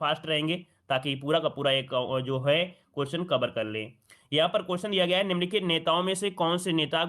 Fast रहेंगे ताकि पूरा का पूरा एक जो है क्वेश्चन कवर कर ले। यहाँ पर क्वेश्चन दिया गया है, निम्नलिखित नेताओं में से कौन से नेता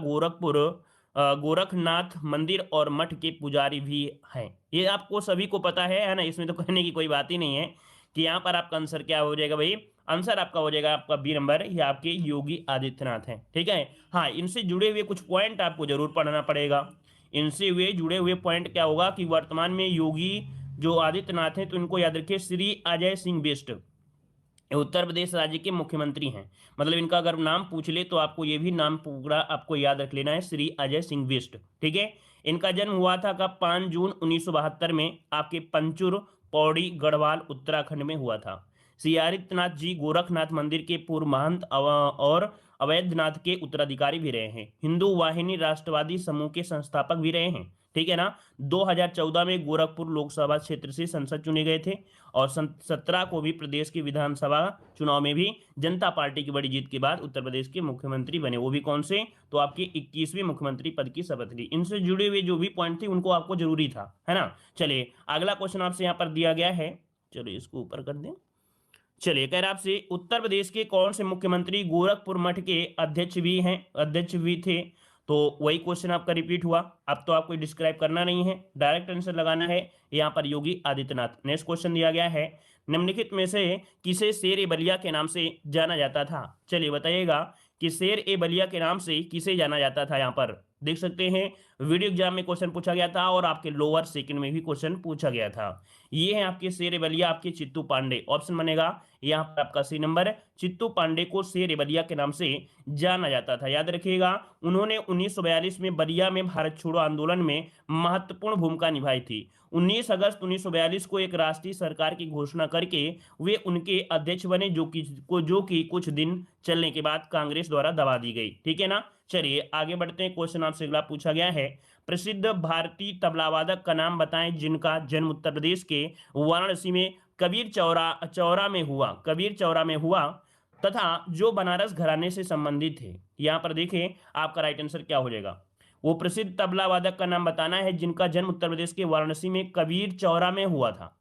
गोरखनाथ मंदिर और मठ के पुजारी भी हैं। ये आपको सभी को पता है ना, इसमें तो कहने की कोई बात ही नहीं है कि यहाँ पर आपका आंसर क्या हो जाएगा भाई। आंसर आपका हो जाएगा आपका बी नंबर, ये आपके योगी आदित्यनाथ हैं। ठीक है, हाँ इनसे जुड़े हुए कुछ पॉइंट आपको जरूर पढ़ना पड़ेगा। इनसे हुए जुड़े हुए पॉइंट क्या होगा कि वर्तमान में योगी जो आदित्यनाथ हैं तो इनको याद रखिए, श्री अजय सिंह बिष्ट ये उत्तर प्रदेश राज्य के मुख्यमंत्री हैं। मतलब इनका अगर नाम पूछ ले तो आपको ये भी नाम पूरा आपको याद रख लेना है, श्री अजय सिंह बिष्ट। ठीक है, इनका जन्म हुआ था कब, 5 जून 1972 में आपके पंचुर पौड़ी गढ़वाल उत्तराखंड में हुआ था। श्री आदित्यनाथ जी गोरखनाथ मंदिर के पूर्व महंत और अवैधनाथ के उत्तराधिकारी भी रहे हैं। हिंदू वाहिनी राष्ट्रवादी समूह के संस्थापक भी रहे हैं। ठीक है ना, 2014 में गोरखपुर लोकसभा क्षेत्र से सांसद चुने गए थे और 17 को भी प्रदेश की विधानसभा चुनाव में भी जनता पार्टी की बड़ी जीत के बाद उत्तर प्रदेश के मुख्यमंत्री बने। वो भी कौन से, तो आपके 21वें मुख्यमंत्री पद की शपथ ली। इनसे जुड़े हुए जो भी पॉइंट थे उनको आपको जरूरी था, है ना। चलिए अगला क्वेश्चन आपसे यहाँ पर दिया गया है, चलिए इसको ऊपर कर दें। चलिए कह रहा आपसे, उत्तर प्रदेश के कौन से मुख्यमंत्री गोरखपुर मठ के अध्यक्ष भी थे। तो वही क्वेश्चन आपका रिपीट हुआ। अब तो आपको डिस्क्राइब करना नहीं है, डायरेक्ट आंसर लगाना है। यहाँ पर योगी आदित्यनाथ। नेक्स्ट क्वेश्चन दिया गया है, निम्नलिखित में से किसे शेर ए बलिया के नाम से जाना जाता था। चलिए बताइएगा कि शेर ए बलिया के नाम से किसे जाना जाता था। यहाँ पर देख सकते हैं वीडियो एग्जाम में क्वेश्चन पूछा गया था और आपके लोअर सेकंड में भी क्वेश्चन पूछा गया था। ये है आपके शेर ए बलिया, आपके चित्तू पांडे। ऑप्शन बनेगा यहाँ पर आपका सी नंबर, चित्तू पांडे को शेर ए बलिया के नाम से जाना जाता था। याद रखिएगा, उन्होंने 1942 में बलिया में भारत छोड़ो आंदोलन में महत्वपूर्ण भूमिका निभाई थी। 19 अगस्त 1942 को एक राष्ट्रीय सरकार की घोषणा करके वे उनके अध्यक्ष बने, जो कि कुछ दिन चलने के बाद कांग्रेस द्वारा दबा दी गई। ठीक है ना, चलिए आगे बढ़ते हैं। क्वेश्चन आपसे अगला पूछा गया है, प्रसिद्ध भारतीय तबलावादक का नाम बताएं जिनका जन्म उत्तर प्रदेश के वाराणसी में कबीर चौरा में हुआ तथा जो बनारस घराने से संबंधित थे। यहां पर देखें आपका राइट आंसर क्या हो जाएगा। वो प्रसिद्ध तबला वादक का नाम बताना है जिनका जन्म उत्तर प्रदेश के वाराणसी में कबीर चौरा में हुआ था,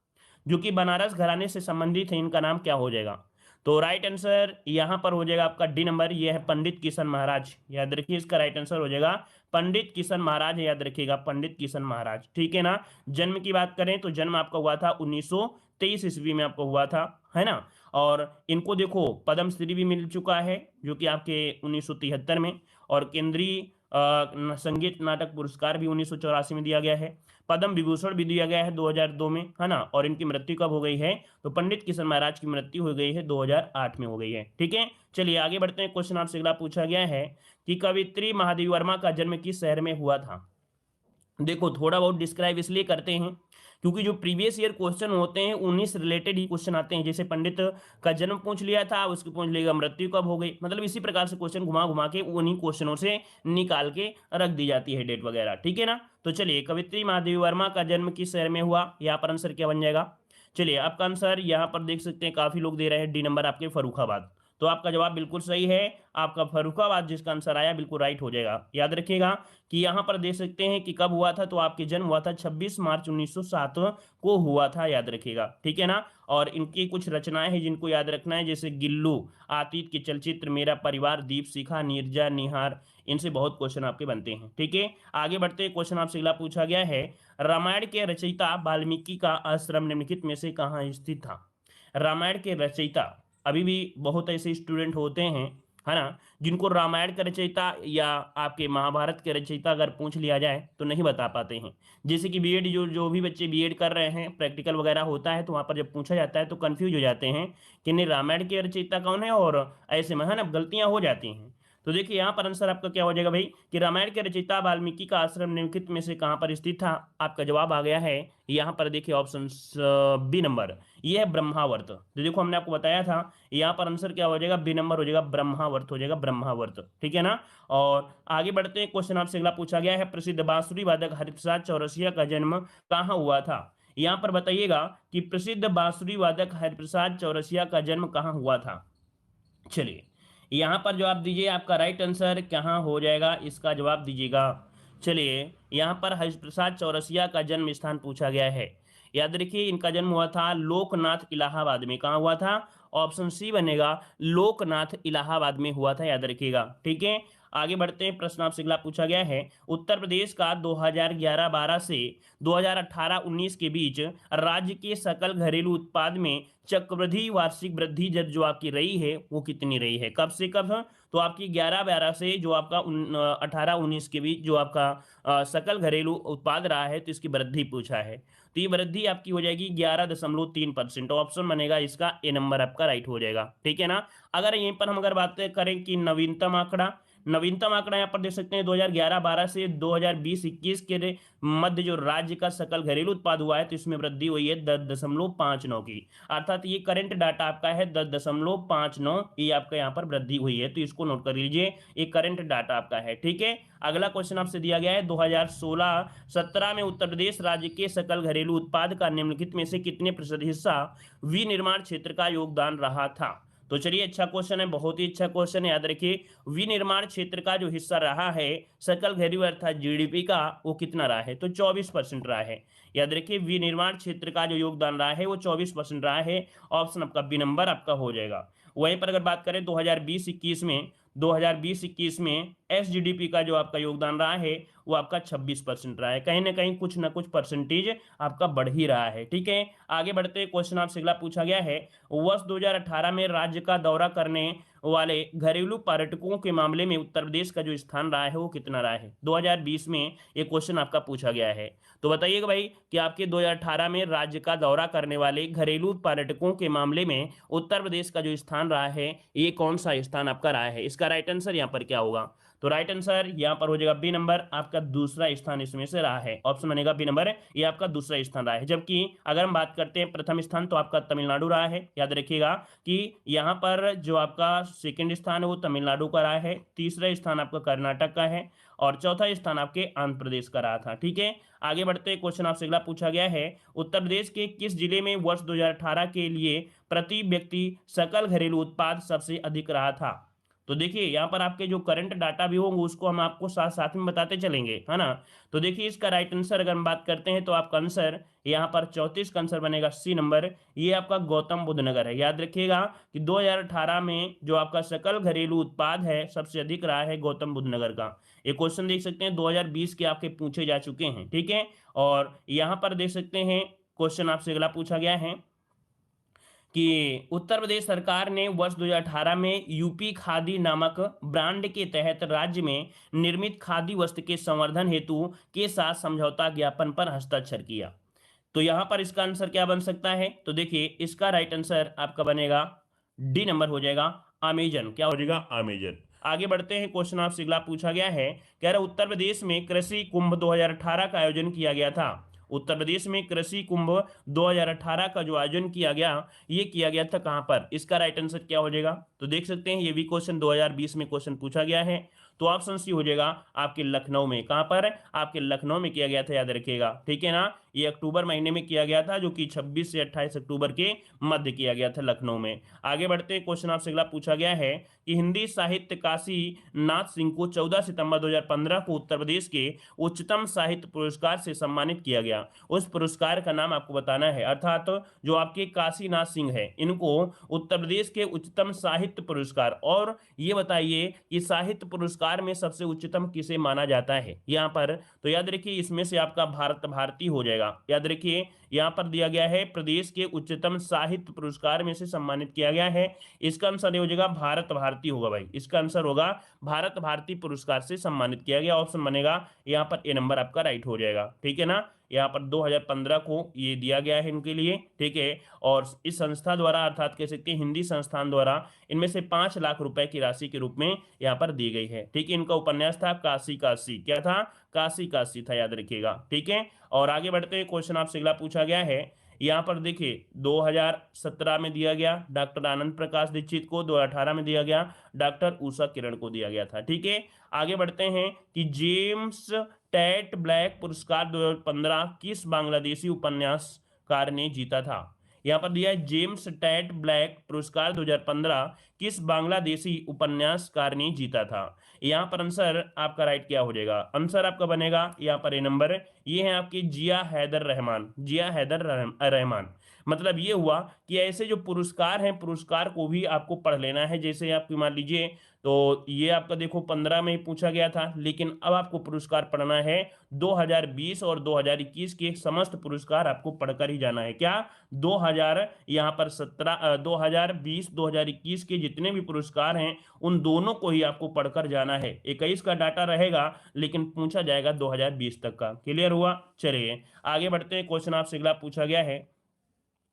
जो कि बनारस घराने से संबंधित है। इनका नाम क्या हो जाएगा। तो राइट आंसर यहां पर हो जाएगा आपका डी नंबर, ये है पंडित किशन महाराज। याद रखिए इसका राइट आंसर हो जाएगा पंडित किशन महाराज। याद रखिएगा पंडित किशन महाराज। ठीक है ना, जन्म की बात करें तो जन्म आपका हुआ था 1923 ईस्वी में आपको हुआ था, है ना। और इनको देखो पद्मश्री भी मिल चुका है जो कि आपके 1973 में, और केंद्रीय संगीत नाटक पुरस्कार भी 1984 में दिया गया है। पद्म विभूषण भी दिया गया है 2002 में, है ना। और इनकी मृत्यु कब हो गई है, तो पंडित किशन महाराज की मृत्यु हो गई है 2008 में हो गई है। ठीक है, चलिए आगे बढ़ते हैं। क्वेश्चन आपसे अगला पूछा गया है कि कवित्री महादेवी वर्मा का जन्म किस शहर में हुआ था। देखो थोड़ा बहुत डिस्क्राइब इसलिए करते हैं क्योंकि जो प्रीवियस ईयर क्वेश्चन होते हैं उन्हीं से रिलेटेड ही क्वेश्चन आते हैं। जैसे पंडित का जन्म पूछ लिया था, उसको पूछ लेगा मृत्यु कब हो गई, मतलब इसी प्रकार से क्वेश्चन घुमा घुमा के उन्हीं क्वेश्चनों से निकाल के रख दी जाती है डेट वगैरह। ठीक है ना, तो चलिए कवित्री महादेवी वर्मा का जन्म किस शहर में हुआ, यहाँ पर आंसर क्या बन जाएगा। चलिए आपका आंसर यहाँ पर देख सकते हैं काफी लोग दे रहे हैं डी नंबर आपके फर्रुखाबाद। तो आपका जवाब बिल्कुल सही है, आपका फर्रुखाबाद जिसका आंसर आया बिल्कुल राइट हो जाएगा। याद रखिएगा कि यहाँ पर देख सकते हैं कि कब हुआ था, तो आपके जन्म हुआ था 26 मार्च 1907 को हुआ था। याद रखिएगा, ठीक है ना। और इनकी कुछ रचनाएं हैं जिनको याद रखना है, जैसे गिल्लू, आतीत के चलचित्र, मेरा परिवार, दीप शिखा, नीरजा निहार, इनसे बहुत क्वेश्चन आपके बनते हैं। ठीक है, आगे बढ़ते हैं। क्वेश्चन आपसे अगला पूछा गया है, रामायण के रचयिता वाल्मीकि का आश्रम निम्नलिखित में से कहाँ स्थित था। रामायण के रचयिता, अभी भी बहुत ऐसे स्टूडेंट होते हैं, है ना, जिनको रामायण के रचयिता या आपके महाभारत के रचयिता अगर पूछ लिया जाए तो नहीं बता पाते हैं। जैसे कि बीएड जो भी बच्चे बीएड कर रहे हैं, प्रैक्टिकल वगैरह होता है तो वहाँ पर जब पूछा जाता है तो कंफ्यूज हो जाते हैं कि नहीं रामायण के रचयिता कौन है, और ऐसे में है ना गलतियाँ हो जाती हैं। तो देखिए यहाँ पर आंसर आपका क्या हो जाएगा भाई कि रामायण के रचयिता वाल्मीकि का आश्रम निम्नलिखित में से कहाँ पर स्थित था। आपका जवाब आ गया है यहाँ पर, देखिए ऑप्शन बी नंबर, ये है ब्रह्मावर्त। तो देखो हमने आपको बताया था यहाँ पर आंसर क्या हो जाएगा, बी नंबर हो जाएगा, ब्रह्मावर्त हो जाएगा, ब्रह्मावर्त। ठीक है ना। और आगे बढ़ते हैं। क्वेश्चन आपसे अगला पूछा गया है, प्रसिद्ध बांसुरी वादक हरिप्रसाद चौरसिया का जन्म कहाँ हुआ था। यहाँ पर बताइएगा कि प्रसिद्ध बांसुरी वादक हरिप्रसाद चौरसिया का जन्म कहाँ हुआ था। चलिए यहाँ पर जवाब दीजिए, आपका राइट आंसर कहाँ हो जाएगा, इसका जवाब दीजिएगा। चलिए यहाँ पर हरिप्रसाद चौरसिया का जन्म स्थान पूछा गया है, याद रखिए इनका जन्म हुआ था लोकनाथ इलाहाबाद में। कहाँ हुआ था? ऑप्शन सी बनेगा, लोकनाथ इलाहाबाद में हुआ था, याद रखिएगा। ठीक है, आगे बढ़ते हैं। प्रश्न आपसे अगला पूछा गया है, उत्तर प्रदेश का 2011-12 से 2018-19 के बीच राज्य के सकल घरेलू उत्पाद में चक्रवृद्धि वार्षिक वृद्धि दर जो आपकी रही है वो कितनी रही है? कब से कब? तो आपकी 11-12 से जो आपका 18-19 के बीच जो आपका सकल घरेलू उत्पाद रहा है, तो इसकी वृद्धि पूछा है। तो ये वृद्धि आपकी हो जाएगी 11.3%। ऑप्शन बनेगा इसका ए नंबर आपका राइट हो जाएगा। ठीक है ना। अगर यहीं पर हम अगर बात करें कि नवीनतम आंकड़ा, नवीनतम आंकड़ा यहाँ पर देख सकते हैं 2011-12 से 2020-21 के मध्य जो राज्य का सकल घरेलू उत्पाद हुआ है, तो इसमें वृद्धि हुई है 10.59 की। अर्थात ये करंट डाटा आपका है 10.59, ये आपका यहाँ पर वृद्धि हुई है, तो इसको नोट कर लीजिए, ये करंट डाटा आपका है। ठीक है, अगला क्वेश्चन आपसे दिया गया है, 2016-17 में उत्तर प्रदेश राज्य के सकल घरेलू उत्पाद का निम्नलिखित में से कितने प्रतिशत हिस्सा विनिर्माण क्षेत्र का योगदान रहा था? तो चलिए, अच्छा क्वेश्चन है, बहुत ही अच्छा क्वेश्चन है। याद रखिए विनिर्माण क्षेत्र का जो हिस्सा रहा है सकल घरेलू अर्थात जीडीपी का, वो कितना रहा है? तो 24% रहा है। याद रखिए विनिर्माण क्षेत्र का जो योगदान रहा है वो 24% रहा है। ऑप्शन आपका बी नंबर आपका हो जाएगा। वहीं पर अगर बात करें 2020-21 में एसजीडीपी का जो आपका योगदान रहा है वो आपका 26% रहा है। कहीं ना कुछ परसेंटेज आपका बढ़ ही रहा है। ठीक है, आगे बढ़ते क्वेश्चन आपसे अगला पूछा गया है, वर्ष 2018 में राज्य का दौरा करने वाले घरेलू पर्यटकों के मामले में उत्तर प्रदेश का जो स्थान रहा है वो कितना रहा है? 2020 में ये क्वेश्चन आपका पूछा गया है। तो बताइएगा भाई कि आपके 2018 में राज्य का दौरा करने वाले घरेलू पर्यटकों के मामले में उत्तर प्रदेश का जो स्थान रहा है, ये कौन सा स्थान आपका रहा है? इसका राइट आंसर यहाँ पर क्या होगा? तो राइट आंसर यहाँ पर हो जाएगा बी नंबर, आपका दूसरा स्थान इसमें से रहा है। ऑप्शन बनेगा बी नंबर, ये आपका दूसरा स्थान रहा है। जबकि अगर हम बात करते हैं प्रथम स्थान, तो आपका तमिलनाडु रहा है। याद रखिएगा कि यहाँ पर जो आपका सेकंड स्थान है वो तमिलनाडु का रहा है, तीसरा स्थान आपका कर्नाटक का है, और चौथा स्थान आपके आंध्र प्रदेश का रहा था। ठीक है, आगे बढ़ते क्वेश्चन आपसे अगला पूछा गया है, उत्तर प्रदेश के किस जिले में वर्ष 2018 के लिए प्रति व्यक्ति सकल घरेलू उत्पाद सबसे अधिक रहा था? तो देखिए यहाँ पर आपके जो करंट डाटा भी होंगे उसको हम आपको साथ साथ में बताते चलेंगे, है ना। तो देखिए इसका राइट आंसर अगर हम बात करते हैं तो आपका आंसर यहाँ पर 34 का आंसर बनेगा सी नंबर, ये आपका गौतम बुद्ध नगर है। याद रखिएगा कि 2018 में जो आपका सकल घरेलू उत्पाद है सबसे अधिक रहा है गौतम बुद्ध नगर का। ये क्वेश्चन देख सकते हैं 2020 के आपके पूछे जा चुके हैं। ठीक है, और यहाँ पर देख सकते हैं क्वेश्चन आपसे अगला पूछा गया है कि उत्तर प्रदेश सरकार ने वर्ष 2018 में यूपी खादी नामक ब्रांड के तहत राज्य में निर्मित खादी वस्त्र के संवर्धन हेतु के साथ समझौता ज्ञापन पर हस्ताक्षर किया। तो यहाँ पर इसका आंसर क्या बन सकता है? तो देखिए इसका राइट आंसर आपका बनेगा डी नंबर हो जाएगा, अमेजन। क्या हो जाएगा? अमेजन। आगे बढ़ते हैं, क्वेश्चन आपसे अगला पूछा गया है, कह रहा उत्तर प्रदेश में कृषि कुंभ 2018 का आयोजन किया गया था। उत्तर प्रदेश में कृषि कुंभ 2018 का जो आयोजन किया गया, ये किया गया था कहां पर? इसका राइट आंसर क्या हो जाएगा? तो देख सकते हैं ये भी क्वेश्चन 2020 में क्वेश्चन पूछा गया है। तो ऑप्शन सी हो जाएगा आपके लखनऊ में। कहां पर? आपके लखनऊ में किया गया था, याद रखिएगा। ठीक है ना, ये अक्टूबर महीने में किया गया था, जो कि 26 से 28 अक्टूबर के मध्य किया गया था लखनऊ में। आगे बढ़ते हैं, क्वेश्चन आपसे अगला पूछा गया है कि हिंदी साहित्य काशी नाथ सिंह को 14 सितंबर 2015 को उत्तर प्रदेश के उच्चतम साहित्य पुरस्कार से सम्मानित किया गया। उस पुरस्कार का नाम आपको बताना है। अर्थात जो आपके काशीनाथ सिंह है, इनको उत्तर प्रदेश के उच्चतम साहित्य पुरस्कार, और ये बताइए कि साहित्य पुरस्कार में सबसे उच्चतम किसे माना जाता है यहाँ पर? तो याद रखिए इसमें से आपका भारत भारती हो जाएगा। याद रखिए यहाँ पर दिया गया है प्रदेश के उच्चतम साहित्य पुरस्कार में से सम्मानित किया गया है, इसका आंसर हो जाएगा भारत भारती होगा भाई। इसका आंसर होगा भारत भारती पुरस्कार से सम्मानित किया गया। ऑप्शन बनेगा यहाँ पर ए नंबर आपका राइट हो जाएगा। ठीक है ना, यहाँ पर 2015 को ये दिया गया है इनके लिए। ठीक है, और इस संस्था द्वारा अर्थात कह सकते हैं हिंदी संस्थान द्वारा इनमें से 5 लाख रुपए की राशि के रूप में यहाँ पर दी गई है। ठीक है, इनका उपन्यास था काशी काशी। क्या था? काशी काशी था, याद रखिएगा। ठीक है, और आगे बढ़ते हैं, क्वेश्चन आपसे अगला पूछा गया है, यहाँ पर देखिए 2017 में दिया गया डॉक्टर आनंद प्रकाश दीक्षित को, 2018 में दिया गया डॉक्टर उषा किरण को दिया गया था। ठीक है, आगे बढ़ते हैं कि जेम्स टैट ब्लैक पुरस्कार 2015 किस बांग्लादेशी उपन्यासकार ने जीता था? यहाँ पर दिया है जेम्स टैट ब्लैक पुरस्कार 2015 किस बांग्लादेशी उपन्यासकार ने जीता था। यहाँ पर आंसर आपका राइट क्या हो जाएगा, आंसर आपका बनेगा यहाँ पर ए नंबर, ये है आपके जिया हैदर रहमान, जिया हैदर रहमान। मतलब ये हुआ कि ऐसे जो पुरस्कार हैं, पुरस्कार को भी आपको पढ़ लेना है। जैसे आप मान लीजिए, तो ये आपका देखो 15 में ही पूछा गया था, लेकिन अब आपको पुरस्कार पढ़ना है 2020 और 2021 के समस्त पुरस्कार आपको पढ़कर ही जाना है। क्या 2000 यहाँ पर 2020 2021 के जितने भी पुरस्कार हैं उन दोनों को ही आपको पढ़कर जाना है। 21 का डाटा रहेगा लेकिन पूछा जाएगा 2020 तक का। क्लियर हुआ? चलिए आगे बढ़ते हैं। क्वेश्चन आपसे अगला पूछा गया है,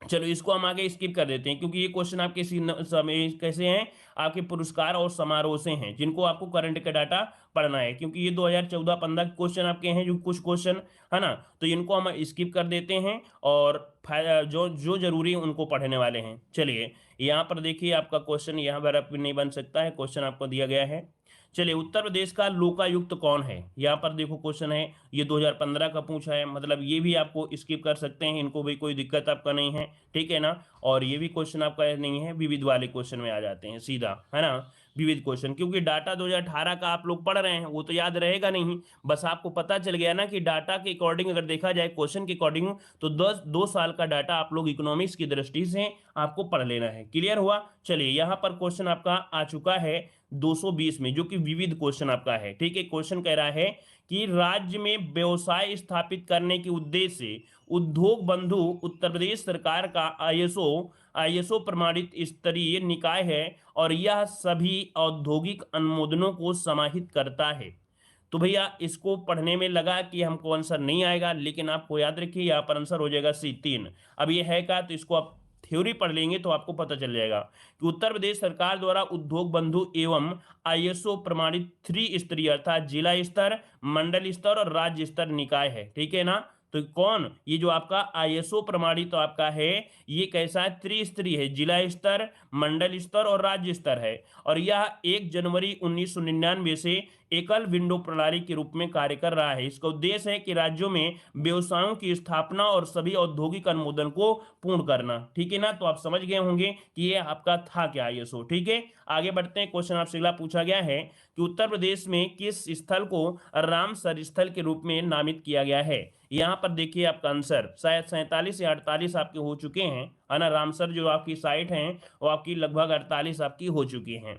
चलो इसको हम आगे स्किप कर देते हैं क्योंकि ये क्वेश्चन आपके समय कैसे हैं, आपके पुरस्कार और समारोह से हैं जिनको आपको करंट का डाटा पढ़ना है, क्योंकि ये 2014-15 के क्वेश्चन आपके हैं जो कुछ क्वेश्चन है ना, तो इनको हम स्किप कर देते हैं और जो जो जरूरी है उनको पढ़ने वाले हैं। चलिए यहाँ पर देखिए आपका क्वेश्चन यहाँ पर आप नहीं बन सकता है, क्वेश्चन आपको दिया गया है। चलिए उत्तर प्रदेश का लोकायुक्त कौन है, यहाँ पर देखो क्वेश्चन है, ये 2015 का पूछा है, मतलब ये भी आपको स्किप कर सकते हैं, इनको भी कोई दिक्कत आपका नहीं है, ठीक है ना। और ये भी क्वेश्चन आपका नहीं है, विविध वाले क्वेश्चन में आ जाते हैं सीधा, है ना, विविध क्वेश्चन, क्योंकि डाटा 2018 का आप लोग पढ़ रहे हैं वो तो याद रहेगा नहीं, बस आपको पता चल गया ना कि डाटा के अकॉर्डिंग अगर देखा जाए क्वेश्चन के अकॉर्डिंग तो 2 साल का डाटा आप लोग इकोनॉमिक्स की दृष्टि से आपको पढ़ लेना है। क्लियर हुआ? चलिए यहाँ पर क्वेश्चन आपका आ चुका है 220 में, जो कि विविध क्वेश्चन आपका है, ठीक है। क्वेश्चन कह रहा है कि राज्य में व्यवसाय स्थापित करने के उद्देश्य से उद्योग बंधु उत्तर प्रदेश सरकार का आईएसओ प्रमाणित स्तरीय निकाय है और यह सभी औद्योगिक अनुमोदनों को समाहित करता है। तो भैया इसको पढ़ने में लगा कि हमको आंसर नहीं आएगा, लेकिन आपको याद रखिए यहाँ पर आंसर हो जाएगा C3। अब ये है क्या, तो इसको आप थ्योरी पढ़ लेंगे तो आपको पता चल जाएगा कि उत्तर प्रदेश सरकार द्वारा उद्योग बंधु एवं आईएसओ प्रमाणित 3 स्तरीय अर्थात जिला स्तर, मंडल स्तर और राज्य स्तर निकाय है, ठीक है ना। तो कौन, ये जो आपका आईएसओ प्रमाणित तो आपका है, ये कैसा है, त्रिस्तरीय है, जिला स्तर, मंडल स्तर और राज्य स्तर है। और यह 1 जनवरी 1999 से एकल विंडो प्रणाली के रूप में कार्य कर रहा है। इसका उद्देश्य है कि राज्यों में व्यवसायों की स्थापना और सभी औद्योगिक अनुमोदन को पूर्ण करना, ठीक है ना। तो आप समझ गए होंगे कि ये आपका था क्या आईएसओ, ठीक है। आगे बढ़ते हैं। क्वेश्चन आपसे अगला पूछा गया है कि उत्तर प्रदेश में किस स्थल को रामसर स्थल के रूप में नामित किया गया है। यहाँ पर देखिए आपका आंसर शायद 47 या 48 आपके हो चुके हैं, है ना। रामसर जो आपकी साइट है वो आपकी लगभग 48 आपकी हो चुकी हैं।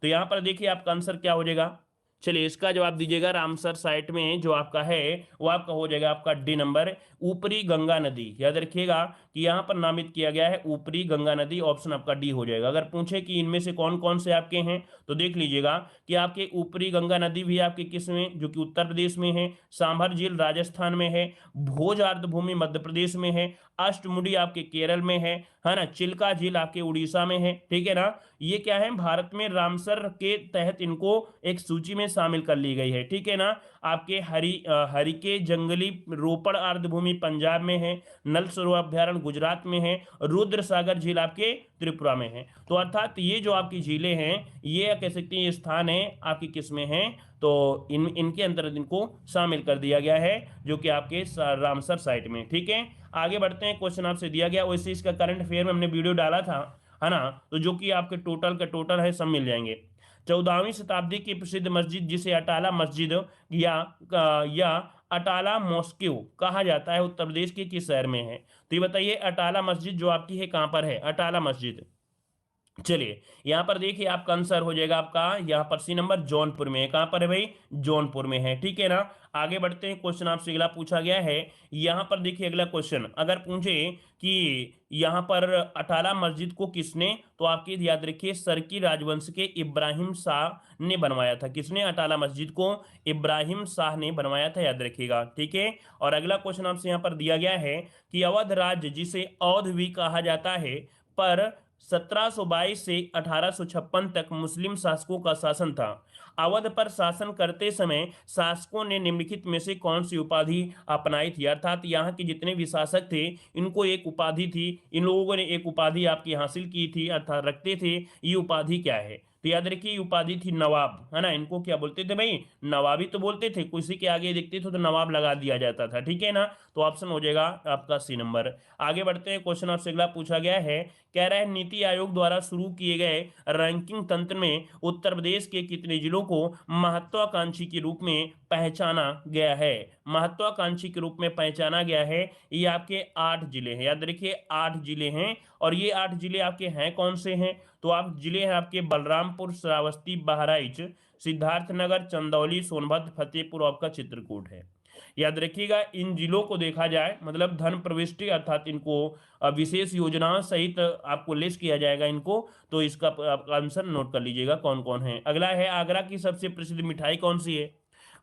तो यहाँ पर देखिए आपका आंसर क्या हो जाएगा, चलिए इसका जवाब दीजिएगा। रामसर साइट में जो आपका है वो आपका हो जाएगा आपका डी नंबर, ऊपरी गंगा नदी। याद रखिएगा कि यहाँ पर नामित किया गया है ऊपरी गंगा नदी, ऑप्शन आपका डी हो जाएगा। अगर पूछे कि इनमें से कौन कौन से आपके हैं तो देख लीजिएगा कि आपके ऊपरी गंगा नदी भी आपके किस में, जो कि उत्तर प्रदेश में है, सांभर झील राजस्थान में है, भोज आर्द्रभूमि मध्य प्रदेश में है, अष्टमुडी आपके केरल में है ना, चिल्का झील आपके उड़ीसा में है, ठीक है ना। ये क्या है, भारत में रामसर के तहत इनको एक सूची में शामिल कर ली गई है, ठीक है ना। आपके हरिके जंगली रोपड़ आर्द्रभूमि पंजाब में है, नल सरोवर अभ्यारण्य गुजरात में है, रुद्र सागर झील आपके त्रिपुरा में है। तो अर्थात ये जो आपकी झीलें हैं ये कह सकते हैं ये स्थान है आपकी किस में है, तो इनके अंतर्गत इनको शामिल कर दिया गया है जो कि आपके रामसर साइट में, ठीक है। आगे बढ़ते हैं। क्वेश्चन आपसे दिया गया, वैसे इसका करंट अफेयर में हमने वीडियो डाला था, है ना, तो जो कि आपके टोटल का टोटल है सब मिल जाएंगे। 14वीं शताब्दी की प्रसिद्ध मस्जिद जिसे अटाला मस्जिद या अटाला मॉस्क्यू कहा जाता है उत्तर प्रदेश के किस शहर में है। तो ये बताइए अटाला मस्जिद जो आपकी है कहाँ पर है, अटाला मस्जिद। चलिए यहाँ पर देखिए आपका आंसर हो जाएगा आपका यहाँ पर सी नंबर, जौनपुर में है। कहाँ पर है भाई, जौनपुर में है, ठीक है ना। आगे बढ़ते हैं। क्वेश्चन आपसे अगला पूछा गया है, यहाँ पर देखिए अगला क्वेश्चन अगर पूछे कि यहाँ पर अटाला मस्जिद को किसने, तो आपकी याद रखिए सरकी राजवंश के इब्राहिम शाह ने बनवाया था। किसने, अटाला मस्जिद को इब्राहिम शाह ने बनवाया था, याद रखिएगा, ठीक है। और अगला क्वेश्चन आपसे यहाँ पर दिया गया है कि अवध राज्य जिसे औध भी कहा जाता है पर 1722 से 1856 तक मुस्लिम शासकों का शासन था। अवध पर शासन करते समय शासकों ने निम्नलिखित में से कौन सी उपाधि अपनाई थी, अर्थात यहाँ के जितने भी शासक थे इनको एक उपाधि थी, इन लोगों ने एक उपाधि आपकी हासिल की थी अर्थात रखते थे। ये उपाधि क्या है, तो याद रखिए उपाधि थी नवाब, है ना। इनको क्या बोलते थे भाई, नवाबी तो बोलते थे, किसी के आगे देखते थे तो नवाब लगा दिया जाता था, ठीक है ना। तो ऑप्शन हो जाएगा आपका सी नंबर। आगे बढ़ते हैं, क्वेश्चन आपसे अगला पूछा गया है, कह रहा है नीति आयोग द्वारा शुरू किए गए रैंकिंग तंत्र में उत्तर प्रदेश के कितने जिलों को महत्वाकांक्षी के रूप में पहचाना गया है। महत्वाकांक्षी के रूप में पहचाना गया है, ये आपके 8 जिले हैं, याद रखिए 8 जिले हैं। और ये 8 जिले आपके हैं कौन से हैं, तो आप जिले हैं आपके बलरामपुर, श्रावस्ती, बहराइच, सिद्धार्थनगर, चंदौली, सोनभद्र, फतेहपुर, आपका चित्रकूट है। याद रखिएगा इन जिलों को देखा जाए, मतलब धन प्रविष्टि अर्थात इनको विशेष योजनाओं सहित आपको लिस्ट किया जाएगा इनको, तो इसका आपका आंसर नोट कर लीजिएगा कौन कौन है। अगला है, आगरा की सबसे प्रसिद्ध मिठाई कौन सी है।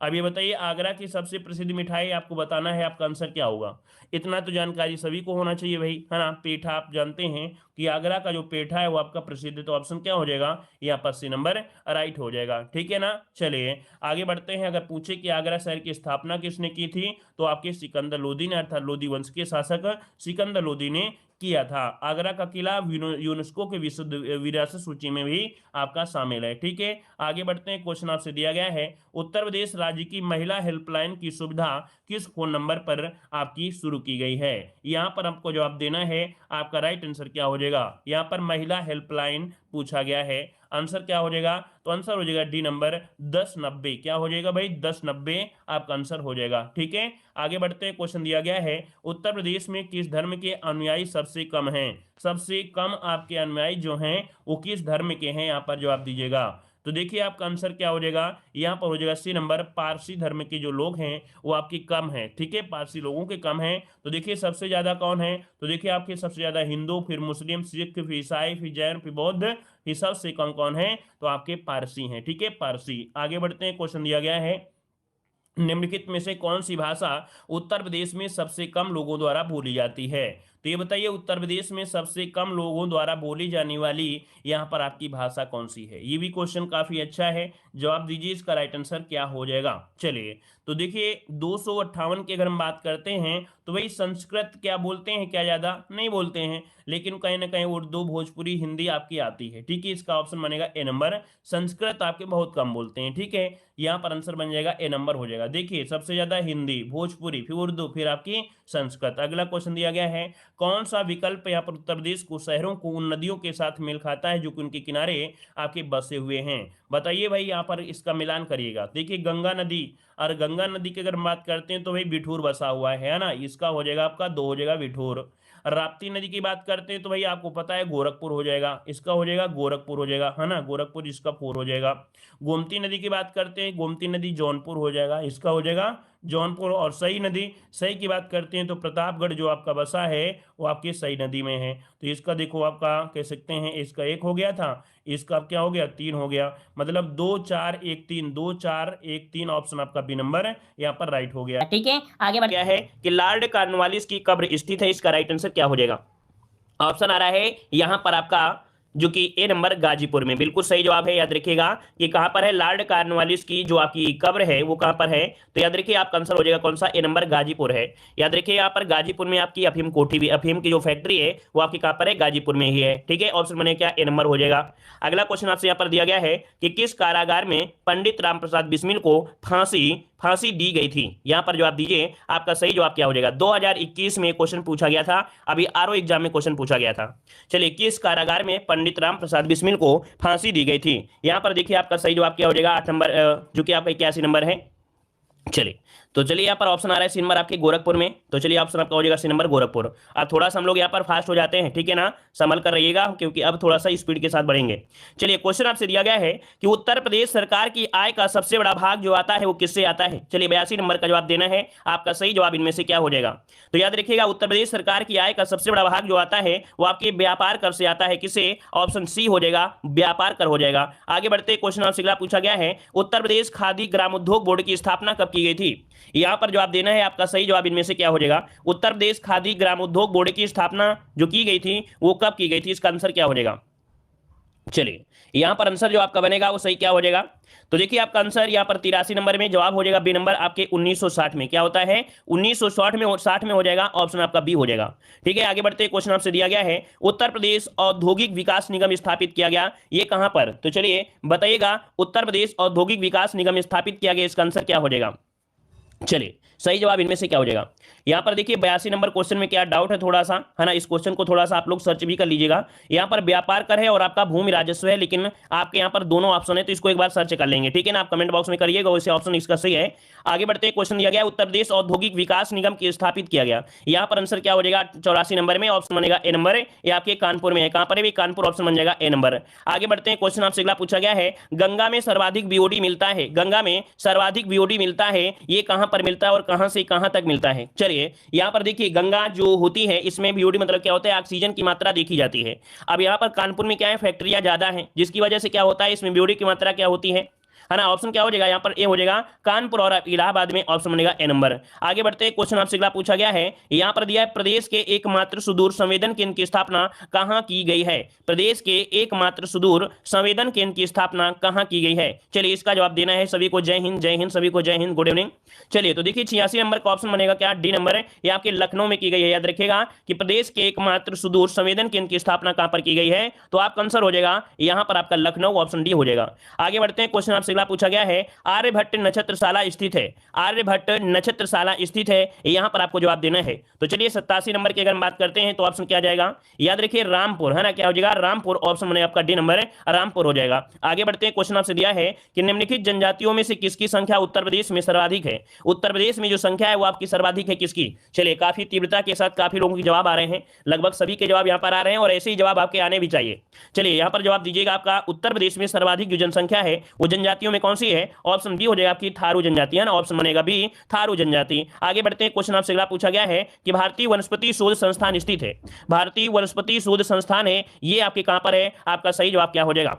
अब ये बताइए आगरा की सबसे प्रसिद्ध मिठाई आपको बताना है, आपका आंसर क्या होगा। इतना तो जानकारी सभी को होना चाहिए भाई, है ना। पेठा आप जानते हैं कि आगरा का जो पेठा है वो आपका प्रसिद्ध है, तो ऑप्शन क्या हो जाएगा, यहाँ पर सी नंबर राइट हो जाएगा, ठीक है ना। चलिए आगे बढ़ते हैं। अगर पूछे कि आगरा शहर की स्थापना किसने की थी, तो आपके सिकंदर लोदी ने, अर्थात लोदी वंश के शासक सिकंदर लोदी ने किया था। आगरा का किला यूनेस्को के विश्व विरासत सूची में भी आपका शामिल है, ठीक है। आगे बढ़ते हैं, क्वेश्चन आपसे दिया गया है, उत्तर प्रदेश राज्य की महिला हेल्पलाइन की सुविधा किस फोन नंबर पर आपकी शुरू की गई है। यहाँ पर आपको जवाब देना है, आपका राइट आंसर क्या हो जाएगा, यहाँ पर महिला हेल्पलाइन पूछा गया है, आंसर क्या हो जाएगा, तो आंसर हो जाएगा डी नंबर 1090। क्या हो जाएगा भाई, 1090 आपका आंसर हो जाएगा, ठीक है। आगे बढ़ते हैं, क्वेश्चन दिया गया है, उत्तर प्रदेश में किस धर्म के अनुयायी सबसे कम हैं। सबसे कम आपके अनुयायी जो हैं वो किस धर्म के हैं, यहाँ पर जवाब दीजिएगा। तो देखिए आपका आंसर क्या हो जाएगा, यहाँ पर हो जाएगा सी नंबर, पारसी धर्म के जो लोग हैं वो आपकी कम है, ठीक है, पारसी लोगों के कम है। तो देखिए सबसे ज्यादा कौन है, तो देखिए आपके सबसे ज्यादा हिंदू, फिर मुस्लिम, सिख, फिर ईसाई, फिर जैन, फिर बौद्ध, ये सबसे कम कौन है, तो आपके पारसी हैं, ठीक है, पारसी। आगे बढ़ते हैं, क्वेश्चन दिया गया है, निम्नलिखित में से कौन सी भाषा उत्तर प्रदेश में सबसे कम लोगों द्वारा बोली जाती है। तो ये बताइए उत्तर प्रदेश में सबसे कम लोगों द्वारा बोली जाने वाली यहाँ पर आपकी भाषा कौन सी है। ये भी क्वेश्चन काफी अच्छा है, जवाब दीजिए इसका राइट आंसर क्या हो जाएगा। चलिए तो देखिए 258 की अगर हम बात करते हैं तो भाई संस्कृत क्या बोलते हैं, क्या ज्यादा नहीं बोलते हैं, लेकिन कहीं ना कहीं उर्दू, भोजपुरी, हिंदी आपकी आती है, ठीक है। इसका ऑप्शन बनेगा ए नंबर, संस्कृत आपके बहुत कम बोलते हैं, ठीक है। यहाँ पर आंसर बन जाएगा ए नंबर हो जाएगा। देखिए सबसे ज्यादा हिंदी, भोजपुरी, फिर उर्दू, फिर आपकी संस्कृत। अगला क्वेश्चन दिया गया है, कौन सा विकल्प यहाँ पर उत्तर प्रदेश को शहरों को उन नदियों के साथ मेल खाता है जो कि उनके किनारे आपके बसे हुए हैं। बताइए भाई यहाँ पर इसका मिलान करिएगा। देखिए गंगा नदी, और गंगा नदी की अगर हम बात करते हैं तो भाई बिठूर बसा हुआ है ना, इसका हो जाएगा आपका 2 हो जाएगा बिठूर। राप्ती नदी की बात करते हैं तो भाई आपको पता है गोरखपुर हो जाएगा, इसका हो जाएगा गोरखपुर हो जाएगा, है ना, गोरखपुर, इसका 4 हो जाएगा। गोमती नदी की बात करते हैं, गोमती नदी जौनपुर हो जाएगा, इसका हो जाएगा जौनपुर। और सई नदी, सई की बात करते हैं तो प्रतापगढ़ जो आपका बसा है वो आपकी सई नदी में है, तो इसका देखो आपका कह सकते हैं, इसका 1 हो गया था, इसका अब क्या हो गया 3 हो गया, मतलब 2 4 1 3, 2 4 1 3 ऑप्शन आपका बी नंबर यहाँ पर राइट हो गया, ठीक है। आगे बढ़ गया है कि लॉर्ड कॉर्नवालिस की कब्र स्थित है, इसका राइट आंसर क्या हो जाएगा। ऑप्शन आ रहा है यहां पर आपका जो कि ए नंबर गाजीपुर में, बिल्कुल सही जवाब है। याद रखिएगा कि कहां पर है, लॉर्ड कॉर्नवालिस की जो आपकी कब्र है वो कहां पर है, तो याद रखिए आपका आंसर हो जाएगा कौन सा, ए नंबर गाजीपुर है। याद रखिए यहाँ पर गाजीपुर में आपकी अफीम कोठी भी, अफीम की जो फैक्ट्री है वो आपकी कहां पर है, गाजीपुर में ही है, ठीक है। ऑप्शन बने क्या, ए नंबर हो जाएगा। अगला क्वेश्चन आपसे यहाँ पर दिया गया है कि किस कारागार में पंडित रामप्रसाद बिस्मिल को फांसी दी गई थी। यहां पर जवाब दीजिए, आपका सही जवाब क्या हो जाएगा। 2021 में क्वेश्चन पूछा गया था, अभी आरओ एग्जाम में क्वेश्चन पूछा गया था। चलिए किस कारागार में पंडित रामप्रसाद बिस्मिल को फांसी दी गई थी। यहां पर देखिए आपका सही जवाब क्या हो जाएगा, 8 नंबर, जो कि आपका 81 नंबर है। चलिए तो चलिए यहाँ पर ऑप्शन आ रहा है सी नंबर आपके गोरखपुर में, तो चलिए ऑप्शन आपका हो जाएगा सी नंबर गोरखपुर। अब थोड़ा सा हम लोग यहाँ पर फास्ट हो जाते हैं, ठीक है ना, संभल कर रहिएगा क्योंकि अब थोड़ा सा स्पीड के साथ बढ़ेंगे। चलिए क्वेश्चन आपसे दिया गया है कि उत्तर प्रदेश सरकार की आय का सबसे बड़ा भाग जो आता है वो किससे आता है। चलिए 82 नंबर का जवाब देना है, आपका सही जवाब इनमें से क्या हो जाएगा। तो याद रखिएगा उत्तर प्रदेश सरकार की आय का सबसे बड़ा भाग जो आता है वो आपके व्यापार कर से आता है, किसे, ऑप्शन सी हो जाएगा, व्यापार कर हो जाएगा। आगे बढ़ते क्वेश्चन आपसे अगला पूछा गया है, उत्तर प्रदेश खादी ग्रामोद्योग बोर्ड की स्थापना कब की गई थी। यहां पर जवाब देना है, आपका सही जवाब इनमें से क्या हो जाएगा। उत्तर प्रदेश खादी ग्रामोद्योग बोर्ड की स्थापना जो की गई थी वो कब की गई थी, इसका आंसर क्या हो जाएगा। चलिए यहां पर आंसर जो आपका बनेगा वो सही क्या हो जाएगा, तो देखिए आपका आंसर यहां पर 83 नंबर में जवाब हो जाएगा बी नंबर आपके 1960 में। क्या होता है 1960 में, 60 में हो जाएगा, ऑप्शन आपका बी हो जाएगा। ठीक है, आगे बढ़ते क्वेश्चन आपसे दिया गया है, उत्तर प्रदेश औद्योगिक विकास निगम स्थापित किया गया, ये कहां पर, तो चलिए बताइएगा, उत्तर प्रदेश औद्योगिक विकास निगम स्थापित किया गया, इसका आंसर क्या हो जाएगा। चलिए सही जवाब इनमें से क्या हो जाएगा। यहां पर देखिए 82 नंबर क्वेश्चन में क्या डाउट है थोड़ा सा, है ना, इस क्वेश्चन को थोड़ा सा आप लोग सर्च भी कर लीजिएगा। यहां पर व्यापार कर है और आपका भूमि राजस्व है, लेकिन आपके यहां पर दोनों ऑप्शन है, तो इसको एक बार सर्च कर लेंगे। ठीक है ना, आप कमेंट बॉक्स में करिएगा, वैसे ऑप्शन इसका सही है। आगे बढ़ते हैं, क्वेश्चन दिया गया उत्तर प्रदेश औद्योगिक विकास निगम की स्थापित किया गया, यहां पर आंसर क्या हो जाएगा 84 नंबर में, ऑप्शन बनेगा ए नंबर। ये आपके कानपुर में है, कहां पर है, कानपुर, ऑप्शन बन जाएगा ए नंबर। आगे बढ़ते हैं, क्वेश्चन आपसे अगला पूछा गया है, गंगा में सर्वाधिक बीओडी मिलता है, गंगा में सर्वाधिक बीओडी मिलता है, ये कहां पर मिलता है और कहां से कहां तक मिलता है। चलिए यहां पर देखिए गंगा जो होती है इसमें बीओडी मतलब क्या होता है, ऑक्सीजन की मात्रा देखी जाती है। अब यहां पर कानपुर में क्या है, फैक्ट्रियां ज्यादा हैं, जिसकी वजह से क्या होता है इसमें बीओडी की मात्रा क्या होती है ना, ऑप्शन क्या हो जाएगा यहाँ पर ए हो जाएगा कानपुर और इलाहाबाद में, ऑप्शन बनेगा ए नंबर। आगे बढ़ते हैं, क्वेश्चन आपसे अगला पूछा गया है, यहाँ पर दिया है प्रदेश के एकमात्र सुदूर संवेदन केंद्र की स्थापना कहाँ की गई है, प्रदेश के एकमात्र सुदूर संवेदन केंद्र की स्थापना कहाँ की गई है। चलिए इसका जवाब देना है, सभी को जय हिंद, जय हिंद, सभी को जय हिंद, गुड इवनिंग। चलिए तो देखिए 86 नंबर का ऑप्शन बनेगा क्या, डी नंबर है, ये आपके लखनऊ में की गई है। याद रखिएगा कि प्रदेश के एकमात्र सुदूर संवेदन केंद्र की स्थापना कहां पर की गई है, तो आपका आंसर हो जाएगा यहां पर आपका लखनऊ, ऑप्शन डी हो जाएगा। आगे बढ़ते हैं, क्वेश्चन आपसे अगला पूछा गया है, आर्यभट्ट नक्षत्रशाला स्थित है, आर्यभट्ट नक्षत्रशाला स्थित है, यहां पर आपको जवाब देना है। तो चलिए 87 नंबर की अगर हम बात करते हैं तो ऑप्शन क्या जाएगा, याद रखिए रामपुर, है ना, क्या हो जाएगा रामपुर, ऑप्शन बनेगा आपका डी नंबर है, रामपुर हो जाएगा। आगे बढ़ते हैं, क्वेश्चन आपसे दिया है कि निम्नलिखित जनजातियों में से किसकी संख्या उत्तर प्रदेश में सर्वाधिक है, उत्तर प्रदेश में जो संख्या है वो आपकी सर्वाधिक है किसकी। चलिए काफी तीव्रता के साथ काफी लोगों के जवाब आ रहे हैं, लगभग सभी के जवाब यहां पर आ रहे हैं और ऐसे ही जवाब आपके आने भी चाहिए। चलिए यहां पर जवाब दीजिएगा, आपका उत्तर प्रदेश में सर्वाधिक जो जनसंख्या है वो जनजातियों में कौन सी है, ऑप्शन बी हो जाएगा आपकी थारू जनजाति, है ना, ऑप्शन बनेगा बी थारू जनजाति। आगे बढ़ते हैं, क्वेश्चन आपसे अगला पूछा गया है कि भारतीय वनस्पति शोध संस्थान स्थित है, भारतीय वनस्पति शोध संस्थान है, ये आपके कहां पर है, आपका सही जवाब क्या हो जाएगा।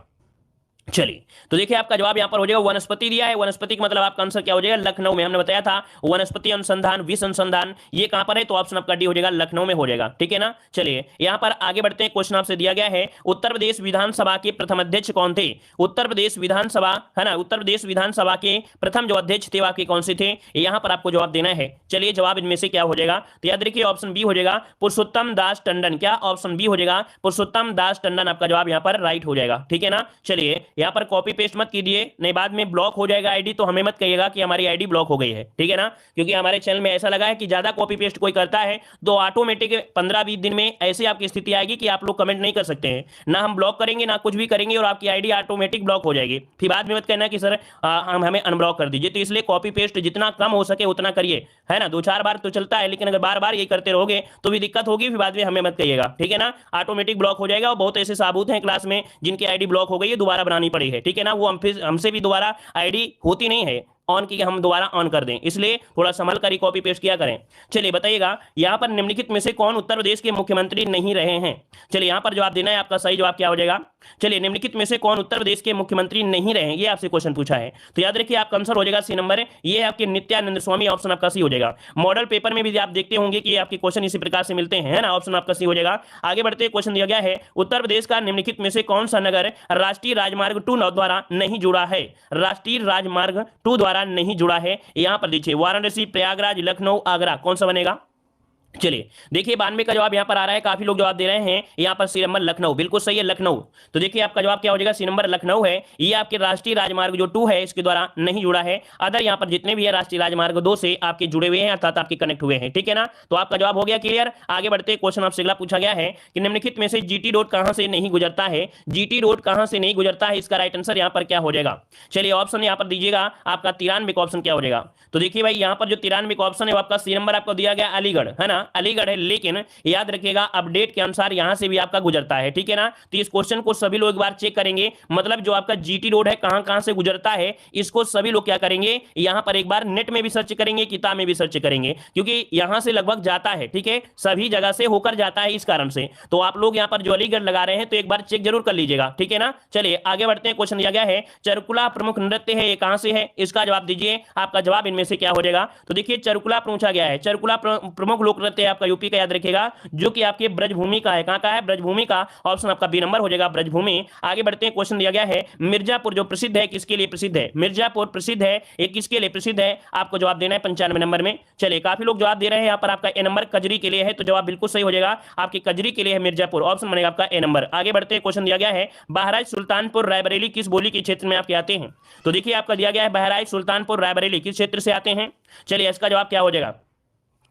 चलिए तो देखिए आपका जवाब यहां पर हो जाएगा वनस्पति दिया है, वनस्पति का मतलब आपका आंसर क्या हो जाएगा, लखनऊ में, हमने बताया था वनस्पति अनुसंधान विश्व अनुसंधान, ये कहां पर है, तो ऑप्शन आपका डी हो जाएगा लखनऊ में हो जाएगा। ठीक है ना, चलिए यहां पर आगे बढ़ते हैं, क्वेश्चन आपसे दिया गया है, उत्तर प्रदेश विधानसभा के प्रथम अध्यक्ष कौन थे, उत्तर प्रदेश विधानसभा, है ना, उत्तर प्रदेश विधानसभा के प्रथम जो अध्यक्ष थे आपके कौन से थे, यहां पर आपको जवाब देना है। चलिए जवाब इनमें से क्या हो जाएगा, तो याद रखिए ऑप्शन बी हो जाएगा पुरुषोत्तम दास टंडन, क्या ऑप्शन बी हो जाएगा पुरुषोत्तम दास टंडन, आपका जवाब यहां पर राइट हो जाएगा। ठीक है ना, चलिए यहां पर कॉपी पेस्ट मत कीजिए, नहीं बाद में ब्लॉक हो जाएगा आईडी, तो हमें मत कहिएगा कि हमारी आईडी ब्लॉक हो गई है। ठीक है ना, क्योंकि हमारे चैनल में ऐसा लगा है कि ज्यादा कॉपी पेस्ट कोई करता है तो ऑटोमेटिक 15-20 दिन में ऐसी आपकी स्थिति आएगी कि आप लोग कमेंट नहीं कर सकते हैं, ना हम ब्लॉक करेंगे ना कुछ भी करेंगे और आपकी आईडी ऑटोमेटिक ब्लॉक हो जाएगी। फिर बाद में मत कहना कि सर हम हमें अनब्लॉक कर दीजिए। तो इसलिए कॉपी पेस्ट जितना कम हो सके उतना करिए, है ना, 2-4 बार तो चलता है, लेकिन अगर बार बार ये करते रहोगे तो भी दिक्कत होगी, फिर बाद में हमें मत कहिएगा। ठीक है ना, ऑटोमेटिक ब्लॉक हो जाएगा और बहुत ऐसे साबूत हैं क्लास में जिनकी आईडी ब्लॉक हो गई है, दोबारा बनानी पड़ी है। ठीक है ना, वो हमसे भी दोबारा आईडी होती नहीं है ऑन की हम दोबारा ऑन कर दें, इसलिए थोड़ा संभल कर ही कॉपी पेस्ट किया करें। चलिए बताइएगा यहां पर निम्नलिखित में से कौन उत्तर प्रदेश के मुख्यमंत्री नहीं रहे हैं। चलिए यहां पर जवाब देना है, आपका सही जवाब क्या हो जाएगा। चलिए निम्नलिखित में से कौन उत्तर प्रदेश के मुख्यमंत्री नहीं रहे, ये आपसे क्वेश्चन पूछा है, तो याद रखिए आपका आंसर हो जाएगा सी नंबर, ये आपके नित्यानंद स्वामी, ऑप्शन आपका सी हो जाएगा। मॉडल पेपर में भी आप देखते होंगे कि आपके क्वेश्चन इसी प्रकार से मिलते हैं, ना, ऑप्शन आपका सी हो जाएगा। आगे बढ़ते क्वेश्चन दिया गया है, उत्तर प्रदेश का निम्नलिखित में से कौन सा नगर राष्ट्रीय राजमार्ग 2 द्वारा नहीं जुड़ा है, राष्ट्रीय राजमार्ग 2 द्वारा नहीं जुड़ा है, यहां पर देखिए वाराणसी, प्रयागराज, लखनऊ, आगरा, कौन सा बनेगा। चलिए देखिए 92 का जवाब यहां पर आ रहा है, काफी लोग जवाब दे रहे हैं, यहां पर सी नंबर लखनऊ, बिल्कुल सही है लखनऊ। तो देखिए आपका जवाब क्या हो जाएगा, सी नंबर लखनऊ है, ये आपके राष्ट्रीय राजमार्ग जो 2 है इसके द्वारा नहीं जुड़ा है। अदर यहां पर जितने भी है राष्ट्रीय राजमार्ग 2 से आपके जुड़े हुए हैं, अर्थात आपके कनेक्ट हुए हैं। ठीक है ना, तो आपका जवाब हो गया क्लियर। आगे बढ़ते क्वेश्चन आपसे अगला पूछा गया है कि निम्नलिखित में से जीटी रोड कहां से नहीं गुजरता है, जीटी रोड कहां से नहीं गुजरता है, इसका राइट आंसर यहां पर क्या हो जाएगा। चलिए ऑप्शन यहां पर दीजिएगा, आपका 93 का ऑप्शन क्या हो जाएगा। तो देखिए भाई यहां पर जो 93 का ऑप्शन है वो आपका सी नंबर आपको दिया गया अलीगढ़, है ना, अलीगढ़ है, लेकिन याद रखिएगा अपडेट के अनुसार यहां से भी आपका गुजरता है। ठीक है ना, तो इस क्वेश्चन को सभी लोग एक बार चेक करेंगे, मतलब जो आपका जीटी रोड है कहां कहां से गुजरता है, इसको सभी लोग क्या करेंगे, यहां पर एक बार नेट में भी सर्च करेंगे, किताब में भी सर्च करेंगे, क्योंकि यहां से लगभग जाता है। ठीक है, सभी जगह से होकर जाता है, इस कारण से तो आप लोग यहां पर जो अलीगढ़ लगा रहे हैं तो एक बार चेक जरूर कर लीजिएगा। ठीक है ना, चलिए आगे बढ़ते हैं, क्वेश्चन दिया गया है चरकुला प्रमुख नृत्य है, ये कहां से है, इसका जवाब दीजिए। आपका जवाब इनमें इनमें से क्या हो जाएगा? तो देखिए चरुकुला पूछा गया है। चरुकुला प्रमुख लोक नृत्य है आपका यूपी का, याद रखिएगा, जो कि आपके ब्रजभूमि का है। कहां का है? ब्रजभूमि का। ऑप्शन आपका बी नंबर हो जाएगा, ब्रजभूमि। आगे बढ़ते हैं, क्वेश्चन दिया गया है मिर्जापुर जो प्रसिद्ध है किसके लिए प्रसिद्ध है? मिर्जापुर प्रसिद्ध है, ये किसके लिए प्रसिद्ध है? आपको जवाब देना है 95 नंबर में। चलिए काफी लोग जवाब दे रहे हैं यहाँ पर, आपका ए नंबर कजरी के लिए है, तो जवाब बिल्कुल सही हो जाएगा, आपकी कजरी के लिए है मिर्जापुर, ऑप्शन बनेगा आपका ए नंबर। आगे बढ़ते हैं, क्वेश्चन दिया गया है बहराइच सुल्तानपुर रायबरेली किस बोली के क्षेत्र में आपके आते हैं? तो देखिए आपका दिया गया है बहराइच सुल्तानपुर रायबरेली किस क्षेत्र से आते हैं? चलिए इसका जवाब क्या हो जाएगा?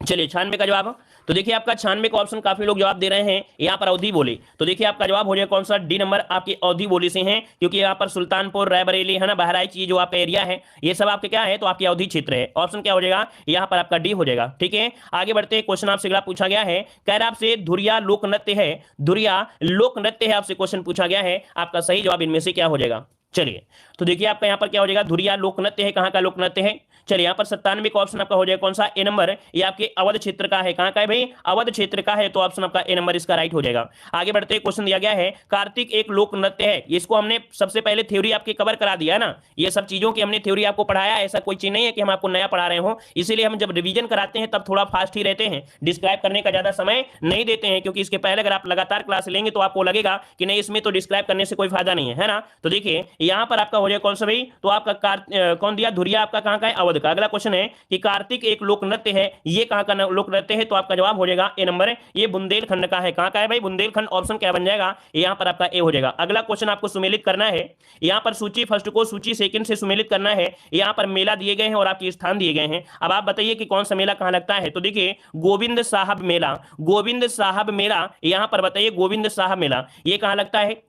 चलिए 96 का जवाब, तो देखिए आपका 96 का ऑप्शन काफी लोग जवाब दे रहे हैं यहाँ पर अवधि बोली, तो देखिए आपका जवाब हो जाएगा कौन सा? डी नंबर, आपकी अवधि बोली से हैं, क्योंकि यहाँ पर सुल्तानपुर रायबरेली है ना, बहराइच, ये जो आपका एरिया है ये सब आपके क्या है? तो आपकी अवधि क्षेत्र है। ऑप्शन क्या हो जाएगा यहाँ पर? आपका डी हो जाएगा। ठीक है, आगे बढ़ते हैं, क्वेश्चन आपसे अगला पूछा गया है, कह रहा आपसे धुरिया लोक नृत्य है, धुरिया लोक नृत्य है, आपसे क्वेश्चन पूछा गया है, आपका सही जवाब इनमें से क्या हो जाएगा? चलिए तो देखिए आपका यहाँ पर क्या हो जाएगा? धुरिया लोक नृत्य है, कहाँ का लोक नृत्य है? चलिए यहाँ पर 97 का ऑप्शन आपका हो जाएगा कौन सा? ए नंबर। ये आपके अवध क्षेत्र का है। कहाँ का है भाई? अवध क्षेत्र का है, तो ऑप्शन आपका ए नंबर इसका राइट हो जाएगा। आगे बढ़ते हैं, क्वेश्चन दिया गया है कार्तिक एक लोक नृत्य है, इसको हमने सबसे पहले थ्योरी आपकी कवर करा दिया है ना, ये सब चीजों की हमने थ्योरी आपको पढ़ाया, ऐसा कोई चीज नहीं है कि हम आपको नया पढ़ा रहे हो, इसीलिए हम जब रिवीजन कराते हैं तब थोड़ा फास्ट ही रहते हैं, डिस्क्राइब करने का ज्यादा समय नहीं देते हैं, क्योंकि इसके पहले अगर आप लगातार क्लास लेंगे तो आपको लगेगा कि नहीं इसमें तो डिस्क्राइब करने से कोई फायदा नहीं है ना। तो देखिए यहाँ पर आपका हो जाएगा कौन सा भाई? तो आपका कौन दिया? धुरिया आपका कहाँ का है? अवध का। अगला क्वेश्चन है कि कार्तिक एक लोक नृत्य है, ये कहाँ का लोक नृत्य है? तो आपका जवाब हो जाएगा ए नंबर, ये बुंदेलखंड का है। कहाँ का है भाई? बुंदेलखंड। ऑप्शन क्या बन जाएगा? यहाँ पर आपका ए हो जाएगा। अगला क्वेश्चन आपको सुमेलित करना है, यहाँ पर सूची फर्स्ट को सूची सेकंड से सुमेलित करना है। यहाँ पर मेला दिए गए हैं और आपके स्थान दिए गए हैं, अब आप बताइए कि कौन सा मेला कहाँ लगता है? तो देखिए गोविंद साहब मेला, गोविंद साहब मेला, यहाँ पर बताइए गोविंद साहब मेला ये कहाँ लगता है?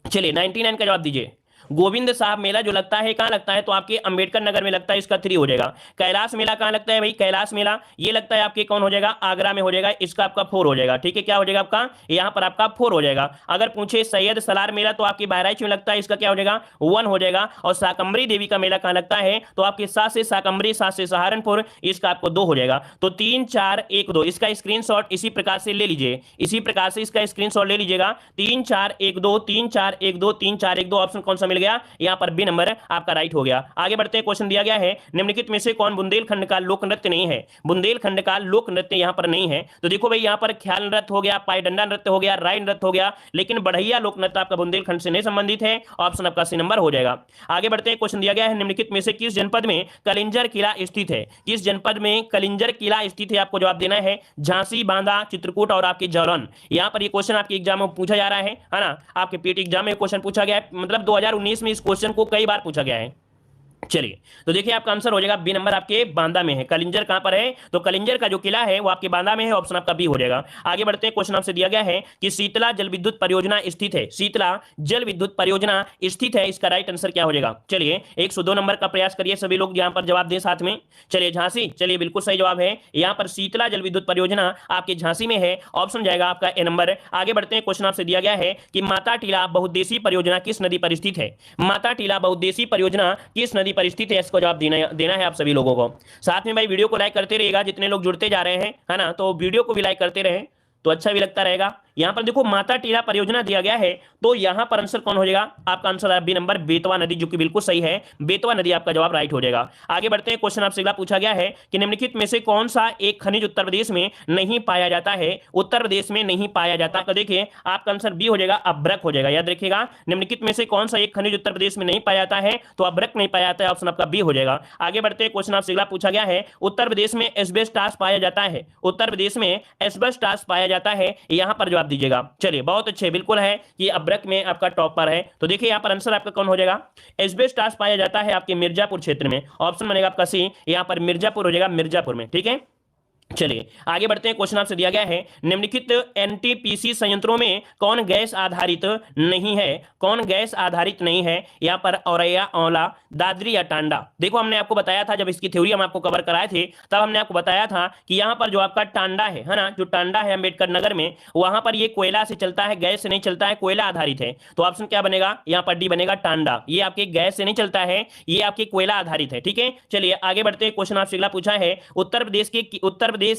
चलिए 99 का जवाब दीजिए। गोविंद साहब मेला जो लगता है कहाँ लगता है? तो आपके अंबेडकर नगर में लगता है, इसका 3 हो जाएगा। कैलाश मेला कहाँ लगता है भाई? कैलाश मेला ये लगता है आपके कौन हो जाएगा? आगरा में हो जाएगा, इसका आपका 4 हो जाएगा। ठीक है, क्या हो जाएगा आपका? यहाँ पर आपका 4 हो जाएगा। अगर पूछे सैयद सलार मेला तो आपकी बहराइच में लगता है, इसका क्या हो जाएगा? 1 हो जाएगा। और शाकंभरी देवी का मेला कहाँ लगता है? तो आपके 7 से शाकंभरी, 7 से सहारनपुर, इसका आपको 2 हो जाएगा। तो 3 4 1 2 इसका स्क्रीनशॉट इसी प्रकार से ले लीजिए, इसी प्रकार से इसका स्क्रीनशॉट ले लीजिएगा। 3 4 1 2 3 4 1 2 3 4 1 2 ऑप्शन कौन सा मिल गया? यहाँ पर बी नंबर आपका राइट हो गया। आगे बढ़ते हैं, क्वेश्चन दिया गया है निम्नलिखित में से कौन बुंदेलखंड का लोक नृत्य नहीं है? बुंदेलखंड का लोक नृत्य यहाँ पर नहीं है। तो देखो भाई यहाँ पर ख्याल नृत्य हो गया, पायडंडा नृत्य हो गया, राय नृत्य हो गया, लेकिन बढ़ैया लोक नृत्य आपका बुंदेलखंड से नहीं संबंधित है, ऑप्शन आपका सी नंबर हो जाएगा। आगे बढ़ते हैं, क्वेश्चन दिया गया है निम्नलिखित में से किस जनपद में कलिंजर किला स्थित है? किस जनपद में कलिंजर किला स्थित है? आपको जवाब देना है झांसी, बांदा, चित्रकूट और आपके जालौन। यहाँ पर ये क्वेश्चन आपके एग्जाम में पूछा जा रहा है ना, आपके पीटी एग्जाम में क्वेश्चन पूछा गया है, मतलब 2019 में इस क्वेश्चन को कई बार पूछा गया है। चलिए तो देखिए आपका आंसर हो जाएगा बी नंबर, आपके बांदा में है। कलिंजर कहां पर है? तो कलिंजर का जो किला है वो आपके बांदा में है, ऑप्शन आपका बी हो जाएगा। आगे बढ़ते हैं, क्वेश्चन आपसे दिया गया है कि शीतला जल विद्युत परियोजना स्थित है, शीतला जल विद्युत परियोजना स्थित है, इसका राइट आंसर क्या हो जाएगा? चलिए 102 नंबर का प्रयास करिए, सभी लोग यहाँ पर जवाब दें साथ में। चलिए झांसी, चलिए बिल्कुल सही जवाब है, यहाँ पर शीतला जल विद्युत परियोजना आपके झांसी में है, ऑप्शन जाएगा आपका ए नंबर। आगे बढ़ते हैं, क्वेश्चन आपसे दिया गया है कि माता टीला बहुउद्देशीय परियोजना किस नदी पर स्थित है? माता टीला बहुउद्देशीय परियोजना किस नदी पर स्थित है? इसको जवाब देना है आप सभी लोगों को। साथ में भाई वीडियो को लाइक करते रहिएगा, जितने लोग जुड़ते जा रहे हैं है ना, तो वीडियो को भी लाइक करते रहें तो अच्छा भी लगता रहेगा। यहां पर देखो माता टीला परियोजना दिया गया है, तो यहां पर आंसर कौन हो जाएगा? आपका आंसर है बी नंबर, बेतवा नदी, जो कि बिल्कुल सही है, बेतवा नदी आपका जवाब राइट हो जाएगा। आगे बढ़ते हैं, क्वेश्चन आपसे अगला पूछा गया है कि निम्नलिखित में से कौन सा एक खनिज उत्तर प्रदेश में नहीं पाया जाता है? उत्तर प्रदेश में नहीं पाया जाता, तो देखिए आपका आंसर बी हो जाएगा, अभ्रक हो जाएगा। याद रखिएगा, निम्नलिखित में से कौन सा एक खनिज उत्तर प्रदेश में नहीं पाया जाता है? तो अभ्रक नहीं पाया जाता है, ऑप्शन आपका बी हो जाएगा। आगे बढ़ते हैं, क्वेश्चन आपसे अगला पूछा गया है उत्तर प्रदेश में एस्बेस्टॉस पाया जाता है, उत्तर प्रदेश में एस्बेस्टॉस पाया जाता है, यहां पर जवाब दीजिएगा। चलिए बहुत अच्छे, बिल्कुल है कि अभ्रक में आपका टॉप पर है, तो देखिए यहाँ पर आंसर आपका कौन हो जाएगा? एस्बेस्टॉस पाया जाता है आपके मिर्जापुर क्षेत्र में, ऑप्शन बनेगा आपका सी, यहाँ पर मिर्जापुर हो जाएगा, मिर्जापुर में। ठीक है, चलिए आगे बढ़ते हैं, क्वेश्चन आपसे दिया गया है निम्नलिखित एनटीपीसी संयंत्रों में कौन गैस आधारित नहीं है? कौन गैस आधारित नहीं है? यहाँ पर औरैया, औला, दादरी या टांडा। देखो हमने आपको बताया था, जब इसकी थ्योरी हम आपको कवर कराए थे तब हमने आपको बताया था कि यहाँ पर जो आपका टांडा है ना, जो टांडा है अंबेडकर नगर में, वहां पर ये कोयला से चलता है, गैस से नहीं चलता है, कोयला आधारित है, तो ऑप्शन क्या बनेगा? यहाँ पर डी बनेगा, टांडा। ये आपके गैस से नहीं चलता है, ये आपके कोयला आधारित है। ठीक है, चलिए आगे बढ़ते हैं, क्वेश्चन आपसे अगला पूछा है उत्तर प्रदेश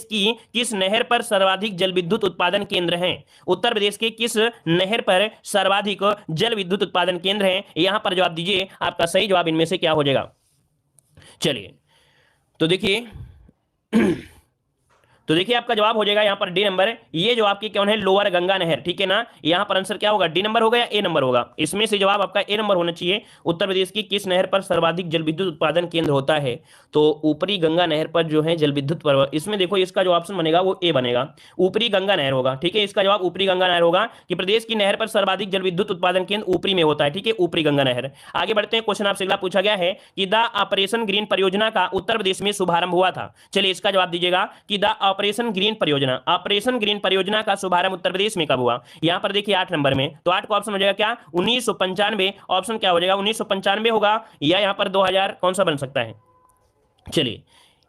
की किस नहर पर सर्वाधिक जल विद्युत उत्पादन केंद्र हैं? उत्तर प्रदेश के किस नहर पर सर्वाधिक जल विद्युत उत्पादन केंद्र हैं? यहां पर जवाब दीजिए, आपका सही जवाब इनमें से क्या हो जाएगा? चलिए तो देखिए तो देखिए आपका जवाब हो जाएगा यहाँ पर डी नंबर। ये जो आपकी कौन है, लोअर गंगा नहर, ठीक है ना। यहाँ पर आंसर क्या होगा, डी नंबर होगा या ए नंबर होगा, इसमें से जवाब आपका ए नंबर होना चाहिए। उत्तर प्रदेश की किस नहर पर सर्वाधिक जल विद्युत उत्पादन केंद्र होता है, तो ऊपरी गंगा नहर पर जो है जल विद्युत पर, इसमें देखो इसका जो ऑप्शन बनेगा वो ए बनेगा, ऊपरी गंगा नहर होगा, ठीक है। इसका जवाब ऊपरी गंगा नहर होगा कि प्रदेश की नहर पर सर्वाधिक जल विद्युत उत्पादन केंद्र ऊपरी में होता है, ठीक है, ऊपरी गंगा नहर। आगे बढ़ते हैं, क्वेश्चन आपसे अगला पूछा गया है कि द ऑपरेशन ग्रीन परियोजना का उत्तर प्रदेश में शुभारंभ हुआ था। चलिए इसका जवाब दीजिएगा कि the operation green operation green परियोजना का शुभारंभ उत्तर प्रदेश में कब हुआ। यहां पर देखिए 8 नंबर में, तो 8 का ऑप्शन हो जाएगा क्या, 1995। ऑप्शन क्या हो जाएगा, 1995 होगा, या यहां पर 2000 कौन सा बन सकता है। चलिए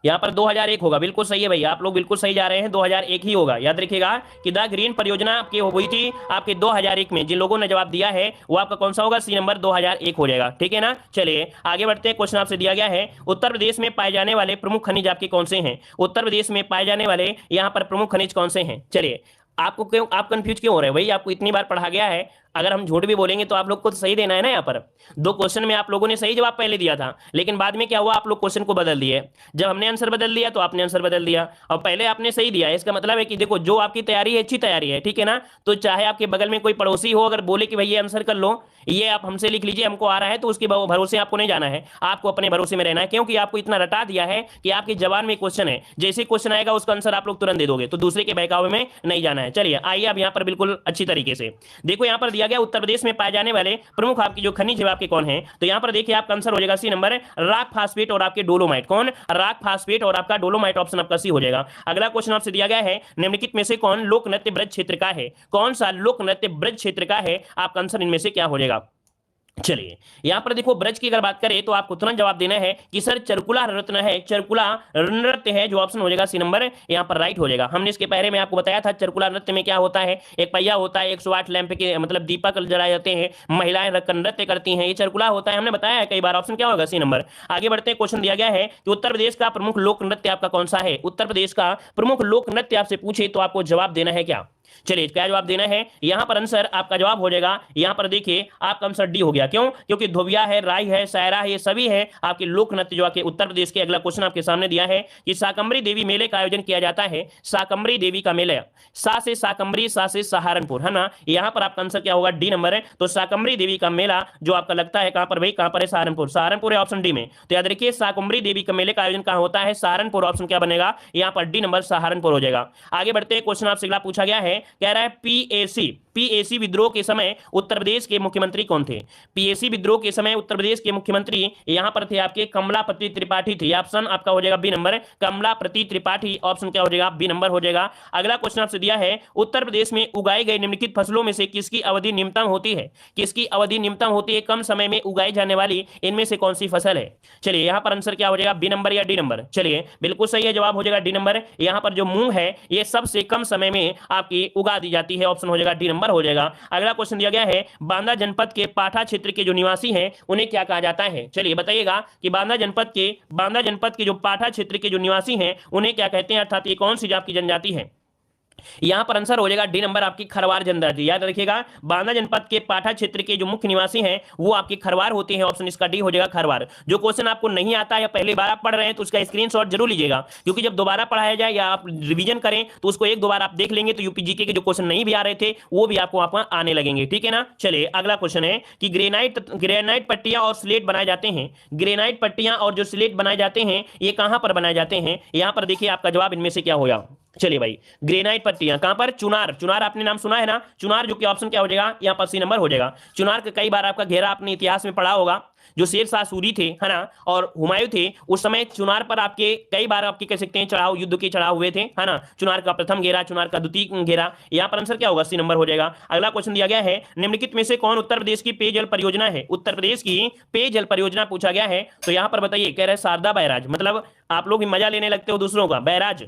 यहां पर 2001 होगा, बिल्कुल सही है भैया, आप लोग बिल्कुल सही जा रहे हैं, 2001 ही होगा। याद रखिएगा कि द ग्रीन परियोजना आपकी हुई थी आपके 2001 में। जिन लोगों ने जवाब दिया है वो आपका कौन सा होगा, सी नंबर 2001 हो जाएगा, ठीक है ना। चलिए आगे बढ़ते हैं, क्वेश्चन आपसे दिया गया है उत्तर प्रदेश में पाए जाने वाले प्रमुख खनिज आपके कौन से हैं। उत्तर प्रदेश में पाए जाने वाले यहाँ पर प्रमुख खनिज कौन से हैं। चलिए आपको क्यों, आप कंफ्यूज क्यों हो रहे हैं भाई, आपको इतनी बार पढ़ा गया है, अगर हम झूठ भी बोलेंगे तो आप लोग को तो सही देना है ना। यहाँ पर 2 क्वेश्चन में आप लोगों ने सही जवाब पहले दिया था, लेकिन बाद में क्या हुआ, आप लोग क्वेश्चन को बदल दिए। जब हमने आंसर बदल दिया तो आपने आंसर बदल दिया, और पहले आपने सही दिया है। इसका मतलब है कि देखो जो आपकी तैयारी है अच्छी तैयारी है, ठीक है ना। तो चाहे आपके बगल में कोई पड़ोसी हो, अगर बोले कि भाई ये आंसर कर लो, ये आप हमसे लिख लीजिए, हमको आ रहा है, तो उसके भरोसे आपको नहीं जाना है, आपको अपने भरोसे में रहना है, क्योंकि आपको इतना रटा दिया है कि आपकी जबान में क्वेश्चन है, जैसे क्वेश्चन आएगा उसका आंसर आप लोग तुरंत दे दोगे, तो दूसरे के बहकावे में नहीं जाना है। चलिए आइए अब यहाँ पर बिल्कुल अच्छी तरीके से देखो, यहाँ पर दिया गया उत्तर प्रदेश में पाए जाने वाले प्रमुख आपकी जो खनिज है आपके कौन है। तो यहाँ पर देखिए आपका आंसर हो जाएगा सी नंबर, रॉक फास्फेट और आपके डोलोमाइट। कौन, रॉक फास्फेट और आपका डोलोमाइट, ऑप्शन आपका सी हो जाएगा। अगला क्वेश्चन आपसे दिया गया है निम्नलिखित में से कौन लोक नृत्य ब्रज क्षेत्र का है, कौन सा लोक नृत्य ब्रज क्षेत्र का है, आपका आंसर इनमें से क्या हो जाएगा। चलिए यहां पर देखो ब्रज की अगर बात करें तो आपको तुरंत जवाब देना है कि सर चरकुला नृत्य है, चरकुला नृत्य है, जो ऑप्शन हो जाएगा सी नंबर, यहां पर राइट हो जाएगा। हमने इसके पहले में आपको बताया था चरकुला नृत्य में क्या होता है, एक पहिया होता है, 108 लैंप के मतलब दीपक जलाए जाते हैं, महिलाएं रखकर नृत्य करती हैं, ये चरकुला होता है, हमने बताया है कई बार। ऑप्शन क्या होगा, सी नंबर। आगे बढ़ते हैं, क्वेश्चन दिया गया है कि उत्तर प्रदेश का प्रमुख लोक नृत्य आपका कौन सा है। उत्तर प्रदेश का प्रमुख लोक नृत्य आपसे पूछे तो आपको जवाब देना है क्या। चलिए क्या जवाब देना है, यहां पर आंसर आपका जवाब हो जाएगा, यहां पर देखिए आपका आंसर डी हो गया। क्यों, क्योंकि धोबिया है, राई है, सायरा है, ये सभी है आपके लोक नृत्य जो आपके उत्तर प्रदेश के। अगला क्वेश्चन आपके सामने दिया है कि शाकंभरी देवी मेले का आयोजन किया जाता है, शाकंभरी देवी का मेला, सा से शाकंभरी, सा से सहारनपुर, है ना। यहां पर आपका आंसर क्या होगा, डी नंबर है। तो शाकंभरी देवी का मेला जो आपका लगता है कहां पर भाई, कहां पर है, सहारनपुर, सहारनपुर है ऑप्शन डी में। तो याद रखिए शाकंभरी देवी का मेले का आयोजन कहां होता है, सहारनपुर, ऑप्शन क्या बनेगा यहां पर डी नंबर, सहारनपुर हो जाएगा। आगे बढ़ते हैं, क्वेश्चन आपसे अगला पूछा गया है, कह रहा है पीएसी विद्रोह के समय उत्तर प्रदेश के मुख्यमंत्री कौन थे। पीएसी विद्रोह के समय उत्तर प्रदेश के मुख्यमंत्री यहां पर थे आपके कमलापति त्रिपाठी थे, ऑप्शन आपका हो जाएगा B number, Kamlapati Tripathi, option क्या हो जाएगा, बी नंबर हो जाएगा। अगला क्वेश्चन आपसे दिया है उत्तर प्रदेश में उगाई गई निम्नलिखित फसलों में से किसकी अवधि न्यूनतम होती है, किसकी अवधि न्यूनतम होती है, कम समय में उगाई जाने वाली इनमें से कौन सी फसल है। चलिए यहां पर आंसर क्या हो जाएगा, बी नंबर या डी नंबर। चलिए बिल्कुल सही है, जवाब हो जाएगा डी नंबर। यहां पर जो मूंग है ये सबसे कम समय में आपकी उगा दी जाती है, ऑप्शन हो जाएगा डी नंबर हो जाएगा। अगला क्वेश्चन दिया गया है बांदा जनपद के पाठा क्षेत्र के जो निवासी हैं उन्हें क्या कहा जाता है। चलिए बताइएगा कि बांदा जनपद के जो पाठा क्षेत्र के जो निवासी हैं उन्हें क्या कहते हैं, अर्थात ये कौन सी जाति की जनजाति है। यहां पर आंसर हो जाएगा डी नंबर, आपकी खरवार जनजाति। याद रखिएगा बांदा जनपद के पाठा क्षेत्र के जो मुख्य निवासी हैं वो आपके खरवार होते हैं, ऑप्शन इसका डी हो जाएगा, खरवार। जो क्वेश्चन आपको नहीं आता है या पहली बार आप पढ़ रहे हैं तो उसका स्क्रीनशॉट जरूर लीजिएगा, क्योंकि जब दोबारा पढ़ाया जाए या आप रिवीजन करें तो उसको एक दो बार आप देख लेंगे तो यूपीजीके के जो क्वेश्चन नहीं भी आ रहे थे वो भी आपको वहां आने लगेंगे, ठीक है ना। चलिए अगला क्वेश्चन है कि ग्रेनाइट पट्टियां और स्लेट बनाए जाते हैं, ग्रेनाइट पट्टियां और जो स्लेट बनाए जाते हैं ये कहां पर बनाए जाते हैं। यहां पर देखिए आपका जवाब इनमें से क्या होगा। चलिए भाई ग्रेनाइट पट्टियां कहां पर, चुनार, चुनार आपने नाम सुना है ना, चुनार, जो कि ऑप्शन क्या हो जाएगा यहां पर सी नंबर हो जाएगा। चुनार का कई बार आपका घेरा आपने इतिहास में पढ़ा होगा, जो शेर शाह सूरी थे, है ना, और हुमायूं थे, उस समय चुनार पर आपके कई बार आपके कह सकते हैं चढ़ाव, युद्ध के चढ़ाव हुए थे, है ना। चुनार का प्रथम घेरा, चुनार का द्वितीय घेरा, यहां पर आंसर क्या होगा, सी नंबर हो जाएगा। अगला क्वेश्चन दिया गया है निम्नलिखित में से कौन उत्तर प्रदेश की पेयजल परियोजना है। उत्तर प्रदेश की पेयजल परियोजना पूछा गया है, तो यहां पर बताइए, कह रहे शारदा बैराज, मतलब आप लोग भी मजा लेने लगते हो दूसरों का, बैराज,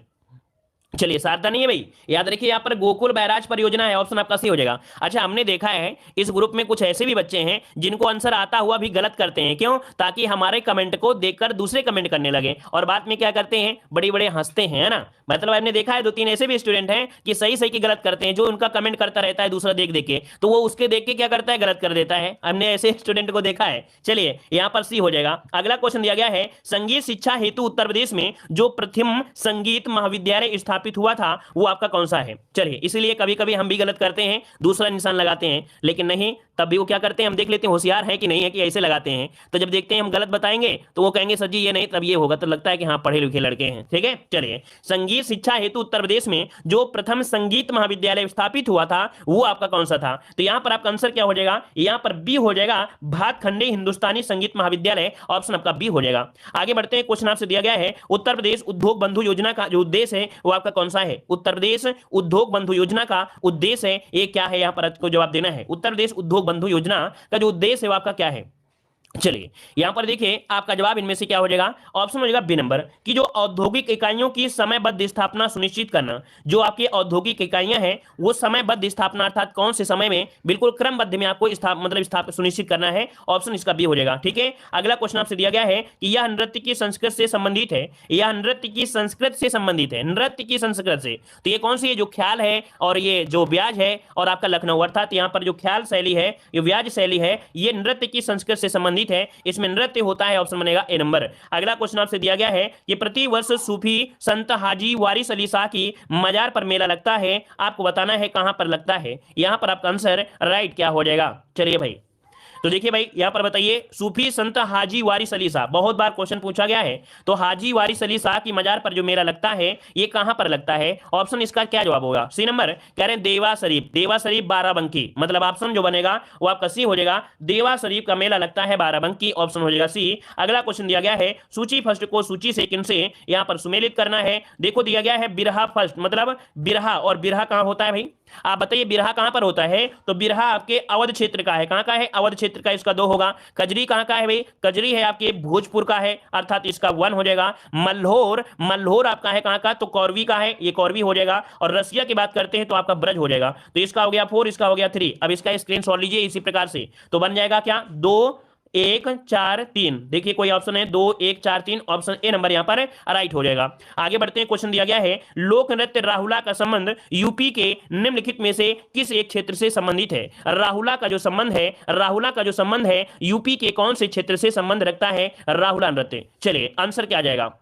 चलिए शारदा नहीं है भाई, याद रखिए यहाँ पर गोकुल बैराज परियोजना है, ऑप्शन आपका सी हो जाएगा। अच्छा, हमने देखा है इस ग्रुप में कुछ ऐसे भी बच्चे हैं जिनको आंसर आता हुआ भी गलत करते हैं, क्यों? ताकि हमारे कमेंट को देखकर दूसरे कमेंट करने लगे और बाद में क्या करते हैं, बड़े बड़े हंसते हैं, है ना। मतलब हमने देखा है 2-3 ऐसे भी स्टूडेंट हैं कि सही सही की गलत करते हैं, जो उनका कमेंट करता रहता है दूसरा देख देख के, तो वो उसके देख के क्या करता है, गलत कर देता है। हमने ऐसे स्टूडेंट को देखा है। चलिए यहाँ पर सी हो जाएगा। अगला क्वेश्चन दिया गया है, संगीत शिक्षा हेतु उत्तर प्रदेश में जो प्रथम संगीत महाविद्यालय स्थापित हुआ था वो आपका कौन सा है? चलिए, इसलिए कभी कभी हम भी गलत करते हैं, दूसरा निशान लगाते हैं, लेकिन नहीं, तब भी वो क्या करते हैं, हम देख लेते हैं होशियार है कि नहीं है कि ऐसे लगाते हैं। तो जब देखते हैं हम गलत बताएंगे तो वो कहेंगे सर जी ये नहीं, तब ये होगा, तो लगता है कि हाँ पढ़े लिखे लड़के हैं। ठीक है, चलिए, संगीत शिक्षा हेतु उत्तर प्रदेश में जो प्रथम संगीत महाविद्यालय स्थापित हुआ था वो आपका कौन सा था? तो यहां पर आपका आंसर क्या हो जाएगा, यहां पर बी हो जाएगा, भातखंडे हिंदुस्तानी संगीत महाविद्यालय, ऑप्शन आपका बी हो जाएगा। आगे बढ़ते हैं, क्वेश्चन आपसे दिया गया है, उत्तर प्रदेश उद्योग बंधु योजना का जो उद्देश्य है वो आपका कौन सा है? उत्तर प्रदेश उद्योग बंधु योजना का उद्देश्य है ये क्या है, यहां पर आपको जवाब देना है। उत्तर प्रदेश उद्योग बंधु योजना का जो उद्देश्य है वो आपका क्या है? चलिए यहां पर देखिए आपका जवाब इनमें से क्या हो जाएगा, ऑप्शन हो जाएगा बी नंबर कि जो औद्योगिक इकाइयों की समयबद्ध स्थापना सुनिश्चित करना। जो आपकी औद्योगिक इकाइयां हैं वो समयबद्ध स्थापना अर्थात कौन से समय में, बिल्कुल क्रमबद्ध में आपको स्थापना सुनिश्चित करना है, ऑप्शन इसका बी हो जाएगा। ठीक है, अगला क्वेश्चन आपसे दिया गया है कि यह नृत्य की संस्कृत से संबंधित है, यह नृत्य की संस्कृत से संबंधित है, नृत्य की संस्कृत से, तो ये कौन सी है? जो ख्याल है और ये जो ब्याज है और आपका लखनऊ, अर्थात यहाँ पर जो ख्याल शैली है, ये ब्याज शैली है, ये नृत्य की संस्कृत से संबंधित है, इसमें नृत्य होता है, ऑप्शन बनेगा ए नंबर। अगला क्वेश्चन आपसे दिया गया है कि प्रति वर्ष सूफी संत हाजी वारिस अली शाह की मजार पर मेला लगता है, आपको बताना है कहां पर लगता है। यहां पर आपका आंसर राइट क्या हो जाएगा? चलिए भाई, तो देखिए भाई यहां पर बताइए, सूफी संत हाजी वारिस अली शाह, बहुत बार क्वेश्चन पूछा गया है, तो हाजी वारिस अली शाह की मजार पर जो मेला लगता है ये कहां पर लगता है? ऑप्शन इसका क्या जवाब होगा? सी नंबर, कह रहे हैं देवा शरीफ, देवा शरीफ बाराबंकी, मतलब ऑप्शन जो बनेगा वो आपका सी हो जाएगा, देवा शरीफ का मेला लगता है बाराबंकी, ऑप्शन हो जाएगा सी। अगला क्वेश्चन दिया गया है, सूची फर्स्ट को सूची सेकंड से यहां पर सुमेलित करना है। देखो दिया गया है बिरहा फर्स्ट, मतलब बिरहा, और बिरहा कहां होता है भाई? आप बताइए बिरहा कहां पर होता है? तो बिरहा आपके अवध क्षेत्र का है, कहां का है? अवध क्षेत्र का, इसका 2 होगा। कजरी कहां का है भाई? कजरी है आपके भोजपुर का है, अर्थात इसका 1 हो जाएगा। मल्होर, मल्होर आपका है कहां का? तो कौरवी का है, ये कौरवी हो जाएगा। और रसिया की बात करते हैं तो आपका ब्रज हो जाएगा, तो इसका हो गया 4, इसका हो गया 3। अब इसका स्क्रीनशॉट लीजिए इसी प्रकार से, तो बन जाएगा क्या? 2 1 4 3, देखिए कोई ऑप्शन है 2 1 4 3, ऑप्शन ए नंबर यहां पर राइट हो जाएगा। आगे बढ़ते हैं, क्वेश्चन दिया गया है, लोक नृत्य राहुला का संबंध यूपी के निम्नलिखित में से किस एक क्षेत्र से संबंधित है? राहुला का जो संबंध है, राहुला का जो संबंध है यूपी के कौन से क्षेत्र से संबंध रखता है राहुला नृत्य? चलिए आंसर क्या आ जाएगा?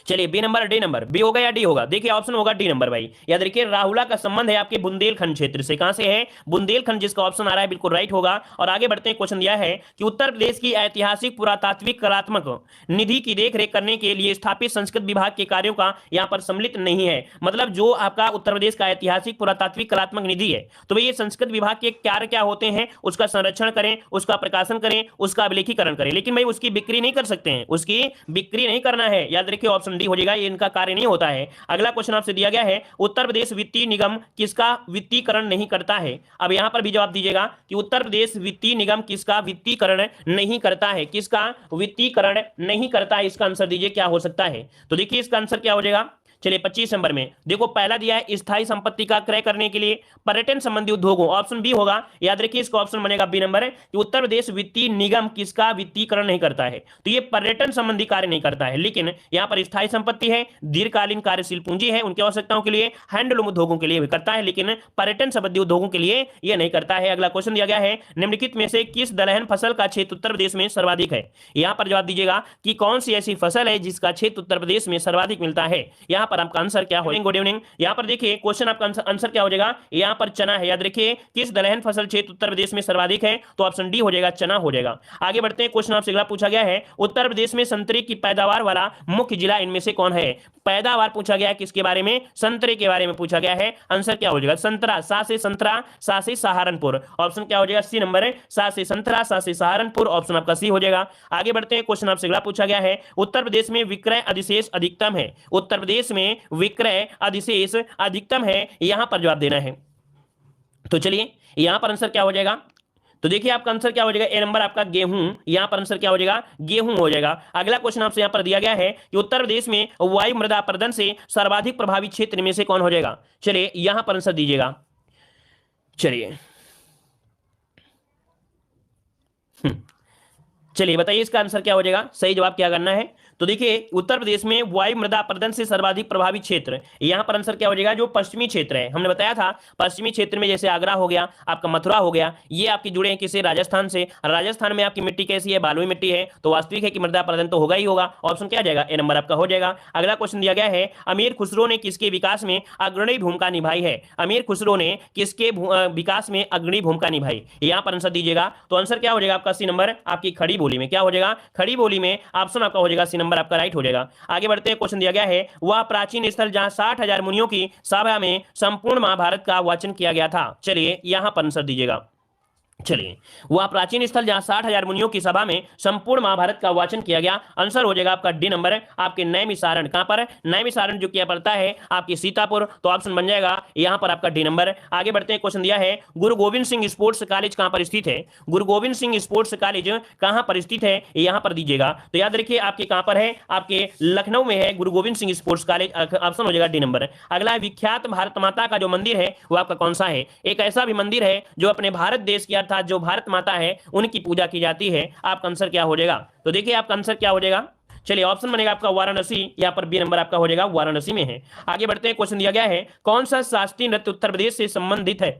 चलिए B number, D number, B होगा या डी होगा? देखिए ऑप्शन होगा डी नंबर भाई। याद रखिए राहुला का संबंध है आपके बुंदेलखंड क्षेत्र से, कहां से है? बुंदेलखंड, जिसका ऑप्शन आ रहा है बिल्कुल राइट होगा। और आगे बढ़ते हैं, क्वेश्चन दिया है कि उत्तर प्रदेश की ऐतिहासिक पुरातात्विक कलात्मक निधि की देखरेख करने के लिए स्थापित संस्कृत विभाग के कार्यों का यहां पर सम्मिलित नहीं है। मतलब जो आपका उत्तर प्रदेश का ऐतिहासिक पुरातात्विक कलात्मक निधि है, तो ये संस्कृत विभाग के कार्य क्या होते हैं? उसका संरक्षण करें, उसका प्रकाशन करें, उसका अभिलेखीकरण करें, लेकिन भाई उसकी बिक्री नहीं कर सकते हैं, उसकी बिक्री नहीं करना है। याद रखिए ऑप्शन डी हो जाएगा, ये इनका कार्य नहीं होता है। अगला क्वेश्चन आपसे दिया गया है, उत्तर प्रदेश वित्तीय निगम किसका वित्तीयकरण नहीं करता है? अब यहां पर भी जवाब दीजिएगा कि उत्तर प्रदेश वित्तीय निगम किसका वित्तीयकरण नहीं करता है, किसका वित्तीयकरण नहीं करता है, इसका आंसर दीजिए क्या हो सकता है? तो देखिए इसका आंसर क्या हो जाएगा। चलिए 25 नंबर में देखो पहला दिया है स्थायी संपत्ति का क्रय करने के लिए पर्यटन संबंधी उद्योगों, ऑप्शन बी होगा। याद रखिए इसका ऑप्शन बनेगा बी नंबर कि उत्तर प्रदेश वित्तीय निगम किसका वित्तीयकरण नहीं करता है? तो ये पर्यटन संबंधी कार्य नहीं करता है, लेकिन यहां पर स्थायी संपत्ति है, दीर्घकालीन कार्यशील पूंजी है, उनकी आवश्यकताओं के लिए, हैंडलूम उद्योगों के लिए भी करता है, लेकिन पर्यटन संबंधी उद्योगों के लिए यह नहीं करता है। अगला क्वेश्चन दिया गया है, निम्नलिखित में से किस दलहन फसल का क्षेत्र उत्तर प्रदेश में सर्वाधिक है? यहां पर जवाब दीजिएगा कि कौन सी ऐसी फसल है जिसका क्षेत्र उत्तर प्रदेश में सर्वाधिक मिलता है। यहां पर आपका आंसर क्या हो? Good evening. यहां पर देखिए क्वेश्चन आपका आंसर क्या हो जाएगा, यहां पर चना है। याद रखिए किस दलहन फसल क्षेत्र उत्तर प्रदेश में सर्वाधिक है? तो ऑप्शन डी हो जाएगा, चना हो जाएगा। आगे बढ़ते हैं, क्वेश्चन आपसे अगला पूछा गया है, उत्तर प्रदेश में संतरे की पैदावार वाला मुख्य जिला इनमें से कौन है? पैदावार पूछा गया है किसके बारे में? संतरे के बारे में पूछा गया है। आंसर क्या हो जाएगा? संतरा, सा से संतरा, सा से सहारनपुर, ऑप्शन क्या हो जाएगा? सी नंबर है, सा से संतरा, सा से सहारनपुर, ऑप्शन आपका सी हो जाएगा। आगे बढ़ते हैं, क्वेश्चन आपसे अगला पूछा गया है, उत्तर प्रदेश में विक्रय अधिशेष अधिकतम है? उत्तर प्रदेश में विक्रय अधिशेष अधिकतम है, यहां पर जवाब देना है। तो चलिए यहां पर आंसर क्या हो जाएगा? तो देखिए आपका आंसर क्या हो जाएगा, ए नंबर आपका गेहूं, यहां पर आंसर क्या हो जाएगा, गेहूं हो जाएगा। अगला क्वेश्चन आपसे यहां पर दिया गया है कि उत्तर प्रदेश में वायु मृदा अपर्दन से सर्वाधिक प्रभावित क्षेत्र में से कौन हो जाएगा। चलिए यहां पर आंसर दीजिएगा। चलिए चलिए बताइए इसका आंसर क्या हो जाएगा, सही जवाब क्या करना है। तो देखिए उत्तर प्रदेश में वायु मृदा अपर्दन से सर्वाधिक प्रभावित क्षेत्र, यहां पर आंसर क्या हो जाएगा, जो पश्चिमी क्षेत्र है। हमने बताया था पश्चिमी क्षेत्र में जैसे आगरा हो गया, आपका मथुरा हो गया, ये आपके जुड़े हैं किसे, राजस्थान से। राजस्थान में आपकी मिट्टी कैसी है, बालुई मिट्टी है, तो वास्तविक है कि मृदा अपर्दन तो होगा ही होगा। ऑप्शन क्या जाएगा, ए नंबर आपका हो जाएगा। अगला क्वेश्चन दिया गया है, अमीर खुसरो ने किसके विकास में अग्रणी भूमिका निभाई है। अमीर खुसरो ने किसके विकास में अग्रणी भूमिका निभाई, यहां पर आंसर दीजिएगा। तो आंसर क्या हो जाएगा आपका, सी नंबर आपकी खड़ी बोली में क्या हो जाएगा, खड़ी बोली में ऑप्शन आपका हो जाएगा सी नंबर आपका राइट हो जाएगा। आगे बढ़ते हैं, क्वेश्चन दिया गया है, वह प्राचीन स्थल जहां 60,000 मुनियों की सभा में संपूर्ण महाभारत का वाचन किया गया था। चलिए यहां पर आंसर दीजिएगा। चलिए वह प्राचीन स्थल जहां 60,000 मुनियों की सभा में संपूर्ण महाभारत का वाचन किया गया, आंसर हो जाएगा आपका डी नंबर, आपके नैमिषारण। कहां पर, नैमिषारण जो किया पड़ता है आपकी सीतापुर, तो ऑप्शन बन जाएगा यहां पर आपका डी नंबर। आगे बढ़ते हैं, क्वेश्चन दिया है, गुरु गोविंद सिंह स्पोर्ट्स कॉलेज कहां पर स्थित है। गुरु गोविंद सिंह स्पोर्ट्स कॉलेज कहां पर स्थित है, यहां पर दीजिएगा। तो याद रखिए आपके कहां पर है, आपके लखनऊ में है गुरु Govind Singh sports college, option हो जाएगा डी नंबर। अगला विख्यात भारत माता का जो मंदिर है वो आपका कौन सा है। एक ऐसा भी मंदिर है जो अपने भारत देश की अर्थात जो भारत माता है उनकी पूजा की जाती है, आपका आंसर क्या हो जाएगा। तो देखिए आपका आंसर क्या हो जाएगा, चलिए ऑप्शन बनेगा आपका वाराणसी, यहां पर बी नंबर आपका हो जाएगा, वाराणसी में है। आगे बढ़ते हैं, क्वेश्चन दिया गया है, कौन सा शास्त्रीय नृत्य उत्तर प्रदेश से संबंधित है।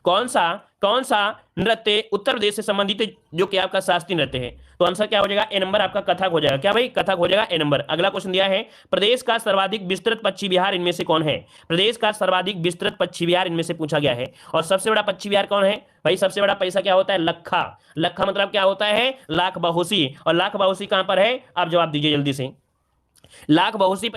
कौन सा नृत्य उत्तर प्रदेश से संबंधित है जो कि आपका शास्त्रीय नृत्य है। तो आंसर क्या हो जाएगा, ए नंबर आपका कथक हो जाएगा। क्या भाई, कथक हो जाएगा, ए नंबर। अगला क्वेश्चन दिया है, प्रदेश का सर्वाधिक विस्तृत पक्षी विहार इनमें से कौन है। प्रदेश का सर्वाधिक विस्तृत पक्षी विहार इनमें से पूछा गया है। और सबसे बड़ा पक्षी विहार कौन है भाई, सबसे बड़ा पैसा क्या होता है, लखा। लखा मतलब क्या होता है, लाख बाहोशी। और लाख बाहोशी कहां पर है, आप जवाब दीजिए जल्दी से। लाख बाहोशी